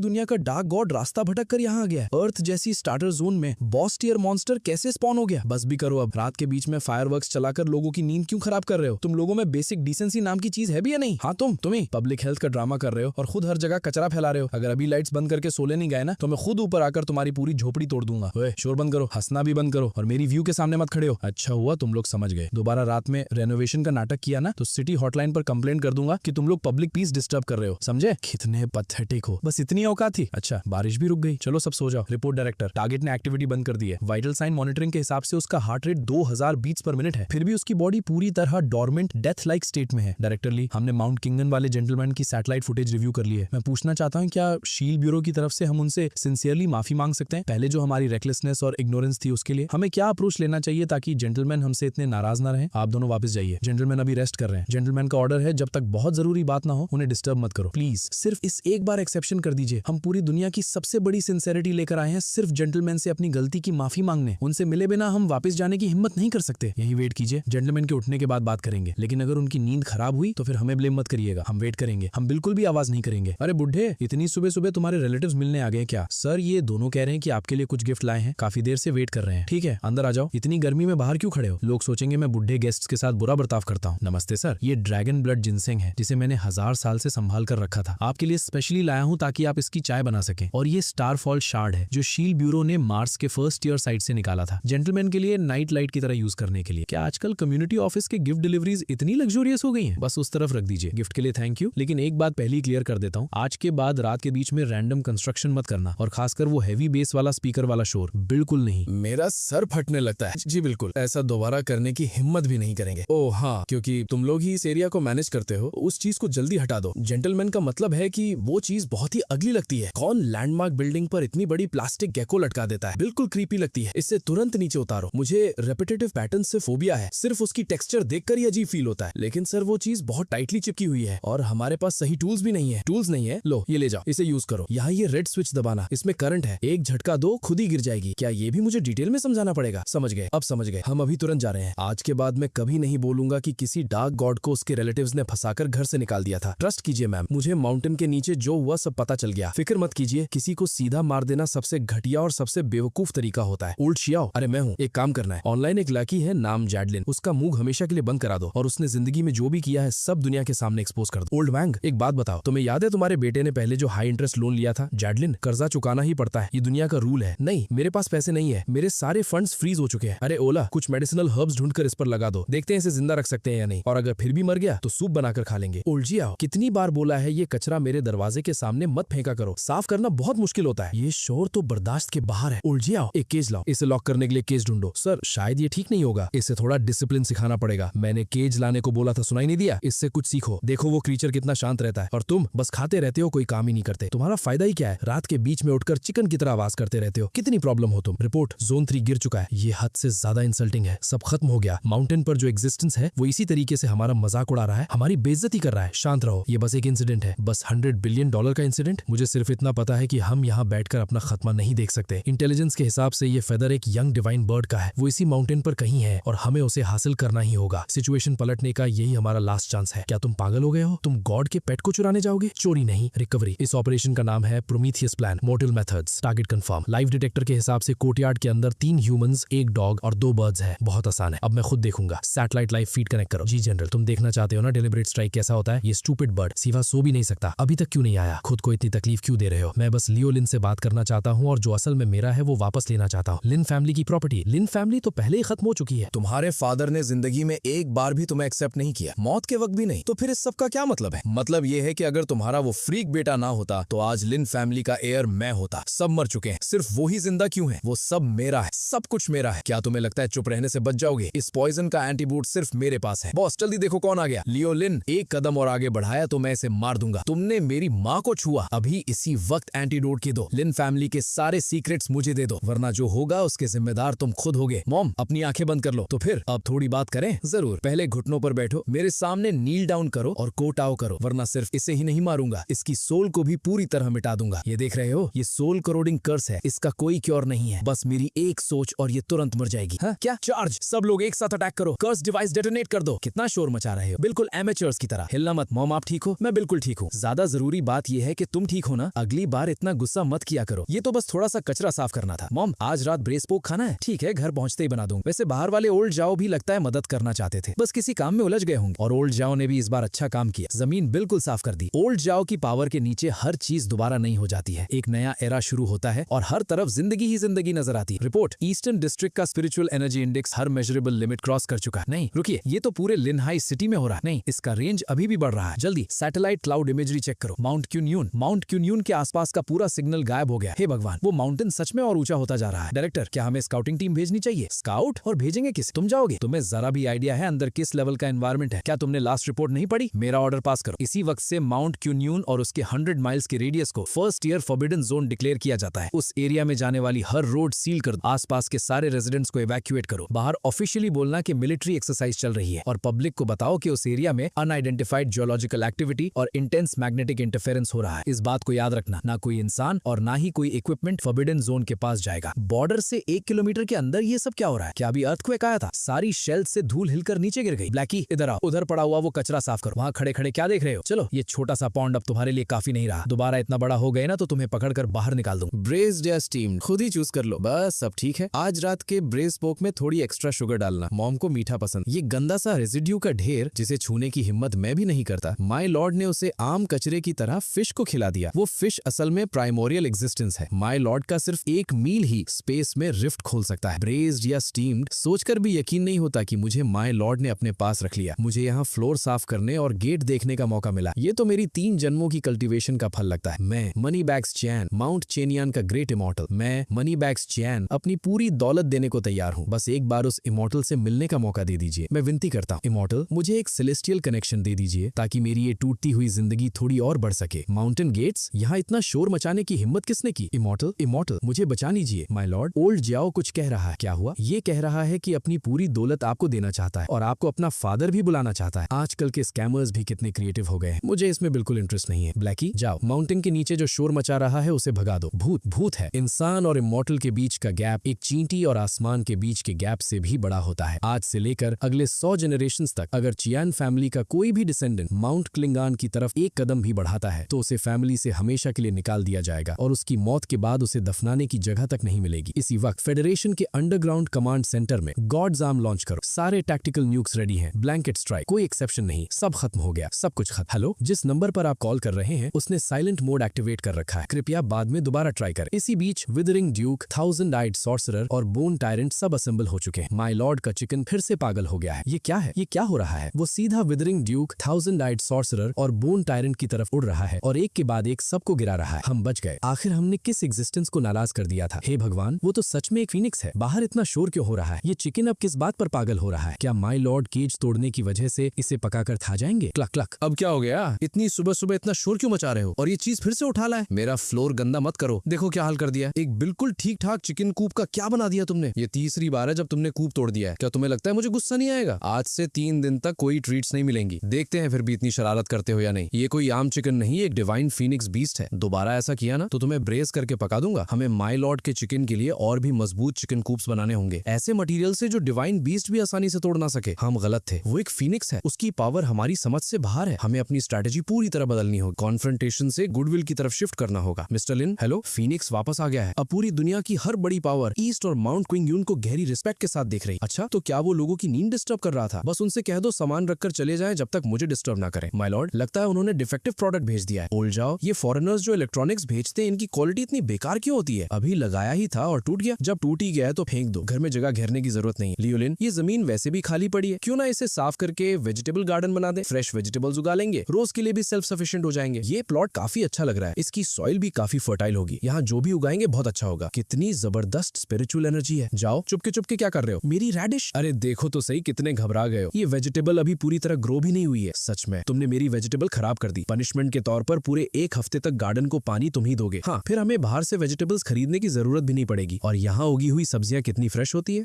दुनिया का डार्क गॉड रास्ता भटक कर यहाँ आ गया है? अर्थ जैसी स्टार्टर जोन में बॉस टियर मॉन्स्टर कैसे स्पॉन हो गया? बस भी करो अब। रात के बीच में फायरवर्क्स चलाकर लोगों की नींद क्यों खराब कर रहे हो? तुम लोगों में बेसिक डिसेंसी नाम की चीज है भी या नहीं? हाँ, तुम ही पब्लिक हेल्थ का ड्रामा कर रहे हो और खुद हर जगह कचरा फैला रहे हो। अगर अभी लाइट्स बंद करके सोले नहीं गए ना तो मैं खुद ऊपर आकर तुम्हारी पूरी झोपड़ी तोड़ दूंगा। ओए, शोर बंद करो, हंसना भी बंद करो और मेरी व्यू के सामने मत खड़े हो। अच्छा हुआ तुम लोग समझ गए। दोबारा रात में रेनोवेशन का नाटक किया ना तो सिटी हॉटलाइन पर कंप्लेंट कर दूंगा कि तुम लोग पब्लिक पीस डिस्टर्ब कर रहे हो। समझे? कितने पैथेटिक हो। बस इतनी औकात थी। अच्छा, बारिश भी रुक गई। चलो सब सो जाओ। रिपोर्ट डायरेक्टर, टारगेट ने एक्टिविटी बंद कर दी है। वाइटल साइन मॉनिटरिंग के हिसाब से उसका heart rate 2000 beats per minute है, फिर भी उसकी बॉडी पूरी तरह डॉर्मेंट डेथ लाइक स्टेट में है। डायरेक्टर ली, हमने माउंट किंगन वाले जेंटलमैन की सैटेलाइट फुटेज रिव्यू कर ली है। मैं पूछना चाहता हूँ क्या शील्ड ब्यूरो की तरफ से हम उनसे सिंसियरली माफी मांग सकते हैं पहले जो हमारी रेकलेसनेस और इग्नोरेंस थी उसके लिए? हमें क्या अप्रोच लेना चाहिए ताकि जेंटलमैन हमसे इतने नाराज ना रहे? आप दोनों वापस जाइए, जेंटलमैन अभी रेस्ट कर रहे हैं। जेंटलमैन का ऑर्डर है जब तक बहुत जरूरी बात ना हो उन्हें डिस्टर्ब मत करो प्लीज। सिर्फ इस एक बार एक्सेप्शन कर दीजिए। हम पूरी दुनिया की सबसे बड़ी सिंसेरिटी लेकर आए हैं सिर्फ जेंटलमैन से अपनी गलती की माफी मांगने। उनसे मिले बिना हम वापस जाने की हिम्मत नहीं कर सकते। यही वेट कीजिए, जेंटलमैन के उठने के बाद बात करेंगे। लेकिन अगर उनकी नींद खराब हुई तो फिर हमें ब्लेम मत करिएगा। हम वेट करेंगे, हम बिल्कुल भी आवाज नहीं करेंगे। अरे बुढ़े, इतनी सुबह सुबह तुम्हारे रिलेटिव्स मिलने आ गए क्या? सर ये दोनों कह रहे हैं कि आपके लिए कुछ गिफ्ट लाए हैं, काफी देर से वेट कर रहे हैं। ठीक है, अंदर आ जाओ। इतनी गर्मी में बाहर क्यों खड़े हो? लोग सोचेंगे मैं बुढ़े गेस्ट्स के साथ बुरा बर्ताव करता हूँ। नमस्ते सर, ये ड्रैगन ब्लड जिनसेंग है जिसे मैंने 1000 साल से संभाल कर रखा था। आपके लिए स्पेशली लाया हूँ ताकि आप इसकी चाय बना सकें। और ये स्टारफॉल शार्ड है जो शील्ड ब्यूरो ने मार्स के फर्स्ट ईयर साइट से निकाला था, जेंटलमैन के लिए नाइट लाइट की तरह यूज करने के लिए। क्या आजकल कम्युनिटी ऑफिस के गिफ्ट डिलीवरीज इतनी लग्जूरियस हो गई हैं? बस उस तरफ रख दीजिए। गिफ्ट के लिए थैंक यू, लेकिन एक बात पहले ही क्लियर कर देता हूँ, आज के बाद रात के बीच में रैंडम कंस्ट्रक्शन मत करना और खासकर वो हैवी बेस वाला स्पीकर वाला शोर बिल्कुल नहीं। मेरा सर फटने लगता है। जी बिल्कुल, ऐसा दोबारा करने की हिम्मत भी नहीं करेंगे। ओह हाँ, क्योंकि तुम लोग ही इस एरिया को मैनेज करते हो, उस चीज को जल्दी हटा दो। जेंटलमैन का मतलब है कि वो चीज बहुत ही अगली लगती है। कौन लैंडमार्क बिल्डिंग पर इतनी बड़ी प्लास्टिक गेको लटका देता है? बिल्कुल क्रीपी लगती है, इससे तुरंत नीचे उतारो। मुझे रेपिटेटिव पैटर्न से फोबिया है। सिर्फ उसकी टेक्सचर देखकर ही अजीब फील होता है। लेकिन सर वो चीज बहुत टाइटली चिपकी हुई है और हमारे पास सही टूल्स भी नहीं है। टूल्स नहीं है, लो ये ले जाओ, इसे यूज करो। यहाँ ये रेड स्विच दबाना, इसमें करंट है, एक झटका दो खुद ही गिर जाएगी। क्या ये भी मुझे डिटेल में समझाना पड़ेगा? समझ गए, अब समझ गए। हम अभी तुरंत जा रहे हैं। आज के बाद मैं कभी नहीं बोलूंगा कि किसी डार्क गॉड को उसके रिलेटिव्स ने फंसाकर घर से निकाल दिया था। ट्रस्ट कीजिए मैम, मुझे माउंटेन के नीचे जो हुआ सब पता चल गया। फिक्र मत कीजिए, किसी को सीधा मार देना सबसे घटिया और सबसे बेवकूफ तरीका होता है। ओल्ड शियाओ, अरे मैं हूँ। एक काम करना है, ऑनलाइन एक लड़की है नाम जैडलिन, उसका मुंह हमेशा के लिए बंद करा दो और उसने जिंदगी में जो भी किया है सब दुनिया के सामने एक्सपोज कर दो। ओल्ड वैंग, एक बात बताओ, तुम्हें याद है तुम्हारे बेटे ने पहले जो हाई इंटरेस्ट लोन लिया था? जैडलिन, कर्जा चुकाना ही पड़ता है, ये दुनिया का रूल है। नहीं, मेरे पास पैसे नहीं है, मेरे सारे फंड्स फ्रीज हो चुके हैं। अरे ओला, कुछ मेडिसिनल हर्ब्स ढूंढकर इस पर लगा दो, देखते हैं इसे जिंदा रख सकते हैं या नहीं, और अगर फिर भी मर गया तो सूप बनाकर खा लेंगे। ओल्ड जी आओ, कितनी बार बोला है ये कचरा मेरे दरवाजे के सामने मत फेंका करो, साफ करना बहुत मुश्किल होता है। ये शोर तो बर्दाश्त के बाहर है। ओल्ड जी आओ, एक केज लाओ, इसे लॉक करने के लिए केज ढूंढो। सर शायद ये ठीक नहीं होगा, इसे थोड़ा डिसिप्लिन सिखाना पड़ेगा। मैंने केज लाने को बोला था, सुनाई नहीं दिया? इससे कुछ सीखो। देखो वो क्रीचर कितना शांत रहता है और तुम बस खाते रहते हो, कोई काम ही नहीं करते। तुम्हारा फायदा ही क्या है? रात के बीच में उठकर चिकन की तरह आवाज करते रहते हो। कितनी प्रॉब्लम हो तुम? रिपोर्ट, जोन 3 गिर चुका है। ये हद से ज्यादा इंसल्टिंग है, सब खत्म हो गया। माउंटेन पर जो एग्जिस्टेंस है वो इसी तरीके से हमारा मजाक उड़ा रहा है, हमारी बेइज्जती कर रहा है। शांत रहो, ये बस एक इंसिडेंट है, बस $100 बिलियन का इंसिडेंट। मुझे सिर्फ इतना पता है कि हम यहाँ बैठकर अपना खत्मा नहीं देख सकते। इंटेलिजेंस के हिसाब से ये फेदर एक यंग डिवाइन बर्ड का है, वो इसी माउंटेन पर कहीं है और हमें उसे हासिल करना ही होगा। सिचुएशन पलटने का यही हमारा लास्ट चांस है। क्या तुम पागल हो गए हो? तुम गॉड के पेट को चुराने जाओगे? चोरी नहीं, रिकवरी। इस ऑपरेशन का नाम है Prometheus plan. Mortar methods, target confirm. Live detector के हिसाब से कोर्टयार्ड के अंदर 3 ह्यूमंस, 1 डॉग और 2 बर्ड्स है। बहुत आसान है, अब मैं खुद देखूंगा। सैटेलाइट लाइव फीड कनेक्ट करो। जी जनरल, तुम देखना चाहते हो ना डेलिब्रेट स्ट्राइक कैसा होता है? ये स्टूपिड बर्ड सिवा सो भी नहीं सकता, अभी तक क्यों नहीं आया? खुद को इतनी तकलीफ क्यों दे रहे हो? मैं बस लियो लिन से बात करना चाहता हूँ और जो असल में मेरा है वो वापस लेना चाहता हूँ। लिन फैमिली की प्रॉपर्टी। लिन फैमिली तो पहले ही खत्म हो चुकी है। तुम्हारे फादर ने जिंदगी में एक बार भी तुम्हें एक्सेप्ट नहीं किया, मौत के वक्त भी नहीं। तो फिर इस सब का क्या मतलब है? मतलब ये है कि अगर तुम्हारा वो फ्रीक बेटा ना होता तो आज लिन फैमिली का एयर मैं होता। सब मर चुके हैं, सिर्फ वो ही जिंदा क्यों है? वो सब मेरा है, सब कुछ मेरा है। क्या तुम्हें लगता है चुप रहने से बच जाओगे? इस पॉइजन का एंटीबूट सिर्फ मेरे पास है। बॉस जल्दी देखो कौन आ गया। लियो लिन, एक कदम और आगे बढ़ाया तो मैं इसे मार दूंगा। तुमने मेरी माँ को छुआ, अभी इसी वक्त एंटीडोट की दो। लिन फैमिली के सारे सीक्रेट्स मुझे दे दो, वरना जो होगा उसके जिम्मेदार तुम खुद होगे। मॉम, अपनी आंखें बंद कर लो। तो फिर अब थोड़ी बात करें? जरूर। पहले घुटनों पर बैठो, मेरे सामने नील डाउन करो और कोट आउ करो, वरना सिर्फ इसे ही नहीं मारूंगा, इसकी सोल को भी पूरी तरह मिटा दूंगा। ये देख रहे हो, ये सोल करोडिंग कर्स है, इसका कोई क्योर नहीं है, बस मेरी एक सोच और ये तुरंत मर जाएगी। हाँ क्या? चार्ज, सब लोग एक साथ अटैक करो, कर्स डिवाइस डेटोनेट कर दो। कितना शोर मचा रहे हो, बिल्कुल एमेचर्स की तरह। हिलना मत। मॉम आप ठीक हो? मैं बिल्कुल ठीक हूँ। ज्यादा जरूरी बात यह है कि तुम ठीक हो ना? अगली बार इतना गुस्सा मत किया करो, ये तो बस थोड़ा सा कचरा साफ करना था। मॉम, आज रात ब्रेस पोक खाना है? ठीक है, घर पहुंचते ही बना दूंगा। वैसे बाहर वाले ओल्ड जाओ भी लगता है मदद करना चाहते थे, बस किसी काम में उलझ गए होंगे। और ओल्ड जाओ ने भी इस बार अच्छा काम किया, जमीन बिल्कुल साफ कर दी। ओल्ड जाओ की पावर के नीचे हर चीज दोबारा नहीं हो जाती है, एक नया एरा शुरू होता है और हर तरफ जिंदगी ही जिंदगी नजर आती है। रिपोर्ट, ईस्टर्न डिस्ट्रिक्ट का स्पिरिचुअल एनर्जी इंडेक्स हर मेजरेबल लिमिट क्रॉस कर चुका है। नहीं रुकिए, ये तो पूरे लिनहाई सिटी में हो रहा है। नहीं, इसका रेंज अभी भी बढ़ रहा है। जल्दी सैटेलाइट क्लाउड इमेजरी चेक करो। माउंट क्यून्यून के आसपास का पूरा सिग्नल गायब हो गया। हे भगवान, वो माउंटेन सच में और ऊंचा होता जा रहा है। डायरेक्टर, क्या हमें स्काउटिंग टीम भेजनी चाहिए? स्काउट? और भेजेंगे किस? तुम जाओगे? तुम्हें जरा भी आइडिया है अंदर किस लेवल का एनवायरमेंट है? क्या तुमने लास्ट रिपोर्ट नहीं पढ़ी? मेरा ऑर्डर पास करो। इसी वक्त से माउंट क्यून्यून और उसके 100 माइल्स के रेडियस को first year forbidden zone declare किया जाता है। उस एरिया में जाने वाली हर रोड सील कर दो। आसपास के सारे रेजिडेंट्स को इवैक्यूएट करो। बाहर ऑफिशियली बोलना कि मिलिट्री एक्सरसाइज चल रही है और पब्लिक को बताओ कि उस एरिया में अनआइडेंटिफाइड जियोलॉजिकल एक्टिविटी और इंटेंस मैग्नेटिक इंटरफेरेंस हो रहा है। इस बात को याद रखना, ना कोई इंसान और ना ही कोई इक्विपमेंट फॉरबिडन जोन के पास जाएगा। बॉर्डर से 1 किलोमीटर के अंदर ये सब क्या हो रहा है? क्या अभी अर्थक्वेक आया था? सारी शेल्फ से धूल हिलकर नीचे गिर गई। ब्लैकी इधर आओ, उधर पड़ा हुआ वो कचरा साफ करो। वहाँ खड़े खड़े क्या देख रहे हो? चलो, ये छोटा सा पॉन्ड अब तुम्हारे लिए काफी नहीं रहा। दोबारा इतना बड़ा हो गए ना तो तुम्हें पकड़कर बाहर निकाल दूं। ब्रेस्ड या स्टीम्ड खुद ही चूज कर लो, बस सब ठीक है। आज रात के ब्रेस पोक में थोड़ी एक्स्ट्रा शुगर डालना, मॉम को मीठा पसंद। ये गंदा सा रेजिड्यू का ढेर जिसे छूने की हिम्मत मैं भी नहीं करता। माय लॉर्ड ने उसे आम कचरे की तरह फिश को खिला दिया। वो फिश असल में प्राइमोरियल एग्जिस्टेंस है। माय लॉर्ड का सिर्फ 1 मील ही स्पेस में रिफ्ट खोल सकता है। ब्रेस्ड या स्टीम्ड सोचकर भी यकीन नहीं होता कि मुझे माय लॉर्ड ने अपने पास रख लिया। मुझे यहाँ फ्लोर साफ करने और गेट देखने का मौका मिला। ये तो मेरी 3 जन्मों की कल्टीवेशन का फल लगता है। मैं मनी बैग्स चैन, माउंट चेनियान का ग्रेट इमॉर्टल, मैं मनी बैग्स चैन अपनी पूरी दौलत देने को तैयार हूँ। बस एक बार उस इमॉर्टल से मिलने का मौका दे दीजिए। मैं विनती करता हूँ, इमॉर्टल मुझे एक सेलेस्टियल कनेक्शन दे दीजिए ताकि मेरी ये टूटती हुई जिंदगी थोड़ी और बढ़ सके। माउंटेन गेट्स, यहाँ इतना शोर मचाने की हिम्मत किसने की? इमॉर्टल मुझे बचा लीजिए। माय लॉर्ड, ओल्ड जाओ कुछ कह रहा है। क्या हुआ? ये कह रहा है कि अपनी पूरी दौलत आपको देना चाहता है और आपको अपना फादर भी बुलाना चाहता है। आजकल के स्कैमर्स भी कितने क्रिएटिव हो गए हैं। मुझे इसमें बिल्कुल इंटरेस्ट नहीं है। ब्लैकी, जाओ माउंटेन के नीचे जो शोर मचा रहा है उसे भगा दो। भूत भूत है। इंसान और इमॉर्टल के बीच का गैप एक चींटी और आसमान के बीच के गैप से भी बड़ा होता है। आज से लेकर अगले 100 जनरेशंस तक अगर चियान फैमिली का कोई भी डिसेंडेंट माउंट क्लिंगान की तरफ एक कदम भी बढ़ाता है तो उसे फैमिली से हमेशा के लिए निकाल दिया जाएगा और उसकी मौत के बाद उसे दफनाने की जगह तक नहीं मिलेगी। इसी वक्त फेडरेशन के अंडरग्राउंड कमांड सेंटर में गॉड्स आर्म लॉन्च करो। सारे टैक्टिकल न्यूक्स रेडी हैं। ब्लैंकेट स्ट्राइक, कोई एक्सेप्शन नहीं। सब खत्म हो गया, सब कुछ खत्म। हेलो, जिस नंबर पर आप कॉल कर रहे हैं उसने साइलेंट मोड एक्टिवेट कर रखा है। कृपया बाद में दोबारा ट्राई करें। इसी बीच विदरिंग ड्यूक, 1000-eyed सॉर्सरर और बोन टायरेंट सब असेंबल हो चुके हैं। माय लॉर्ड का चिकन फिर से पागल हो गया है। ये क्या है? ये क्या हो रहा है? वो सीधा विदरिंग ड्यूक, 1000-eyed सॉर्सरर और बोन टायरेंट की तरफ उड़ रहा है और एक के बाद एक सबको गिरा रहा है। हम बच गए। आखिर हमने किस एग्जिस्टेंस को नाराज कर दिया था? हे भगवान, वो तो सच में एक फीनिक्स है। बाहर इतना शोर क्यों हो रहा है? ये चिकन अब किस बात पर पागल हो रहा है? क्या माय लॉर्ड केज तोड़ने की वजह से इसे पकाकर खा जाएंगे? Clock clock. अब क्या हो गया? इतनी सुबह सुबह इतना शोर क्यों मचा रहे हो? और ये चीज फिर से उठा लाए? मेरा फ्लोर गंदा मत करो। देखो क्या हाल कर दिया। एक बिल्कुल ठीक ठाक चिकन कूप का क्या बना दिया तुमने? ये तीसरी बार है जब तुमने कूप तोड़ दिया है। क्या तुम्हें लगता है मुझे गुस्सा नहीं आएगा? आज से 3 दिन तक कोई ट्रीट्स नहीं मिलेंगी। देखते हैं फिर भी इतनी शरारत करते हो या नहीं। ये कोई आम चिकन नहीं, एक डिवाइन फीनिक्स बीस्ट है। दोबारा ऐसा किया ना तो तुम्हें ब्रेस करके पका दूंगा। हमें माय लॉर्ड के चिकन के लिए और भी मजबूत चिकन कूप्स बनाने होंगे, ऐसे मटेरियल से जो डिवाइन बीस्ट भी आसानी से तोड़ ना सके। हम गलत थे। वो एक फीनिक्स है, उसकी पावर हमारी समझ से बाहर है। हमें अपनी स्ट्रेटेजी पूरी तरह बदलनी होगी। कॉन्फ्रंटेशन से गुडविल की तरफ शिफ्ट करना होगा। मिस्टर लिन, हेलो, फीनिक्स वापस आ गया है। अब पूरी दुनिया की हर बड़ी पावर ईस्ट और माउंट क्विंग यून को गहरी रिस्पेक्ट के साथ देख रही। अच्छा, तो क्या वो लोगों की नींद डिस्टर्ब कर रहा था? बस उनसे कह दो सामान रखकर चले जाएं जब तक मुझे डिस्टर्ब ना करें। माय लॉर्ड, लगता है उन्होंने डिफेक्टिव प्रोडक्ट भेज दिया है। बोल जाओ, ये फॉरेनर्स जो इलेक्ट्रॉनिक्स भेजते हैं इनकी क्वालिटी इतनी बेकार क्यों होती है? अभी लगाया ही था और टूट गया। जब टूट ही गया है तो फेंक दो। घर में जगह घेरने की जरूरत नहीं। लियोलिन, ये जमीन वैसे भी खाली पड़ी है, क्यों ना इसे साफ करके वेजिटेबल गार्डन बना दे। फ्रेश वेजिटेबल्स उगा लेंगे, रोज के लिए भी सेल्फ सफिशिएंट हो जाएंगे। ये प्लॉट काफी अच्छा लग रहा है। इसकी सॉइल भी काफी फर्टाइल होगी। यहाँ जो भी उगाएंगे बहुत अच्छा होगा। कितनी जबरदस्त स्पिरिचुअल एनर्जी है। जाओ, चुपके क्या कर रहे हो? मेरी रेडिश, अरे देखो तो सही कितने घबरा गए हो। ये वेजिटेबल अभी पूरी तरह ग्रो भी नहीं हुई है। सच में तुमने मेरी वेजिटेबल खराब कर दी। पनिशमेंट के तौर पर पूरे 1 हफ्ते तक गार्डन को पानी तुम ही दोगे। हाँ, फिर हमें बाहर से वेजिटेबल्स खरीदने की जरूरत भी नहीं पड़ेगी। और यहाँ उगी हुई सब्जियां कितनी फ्रेश होती है।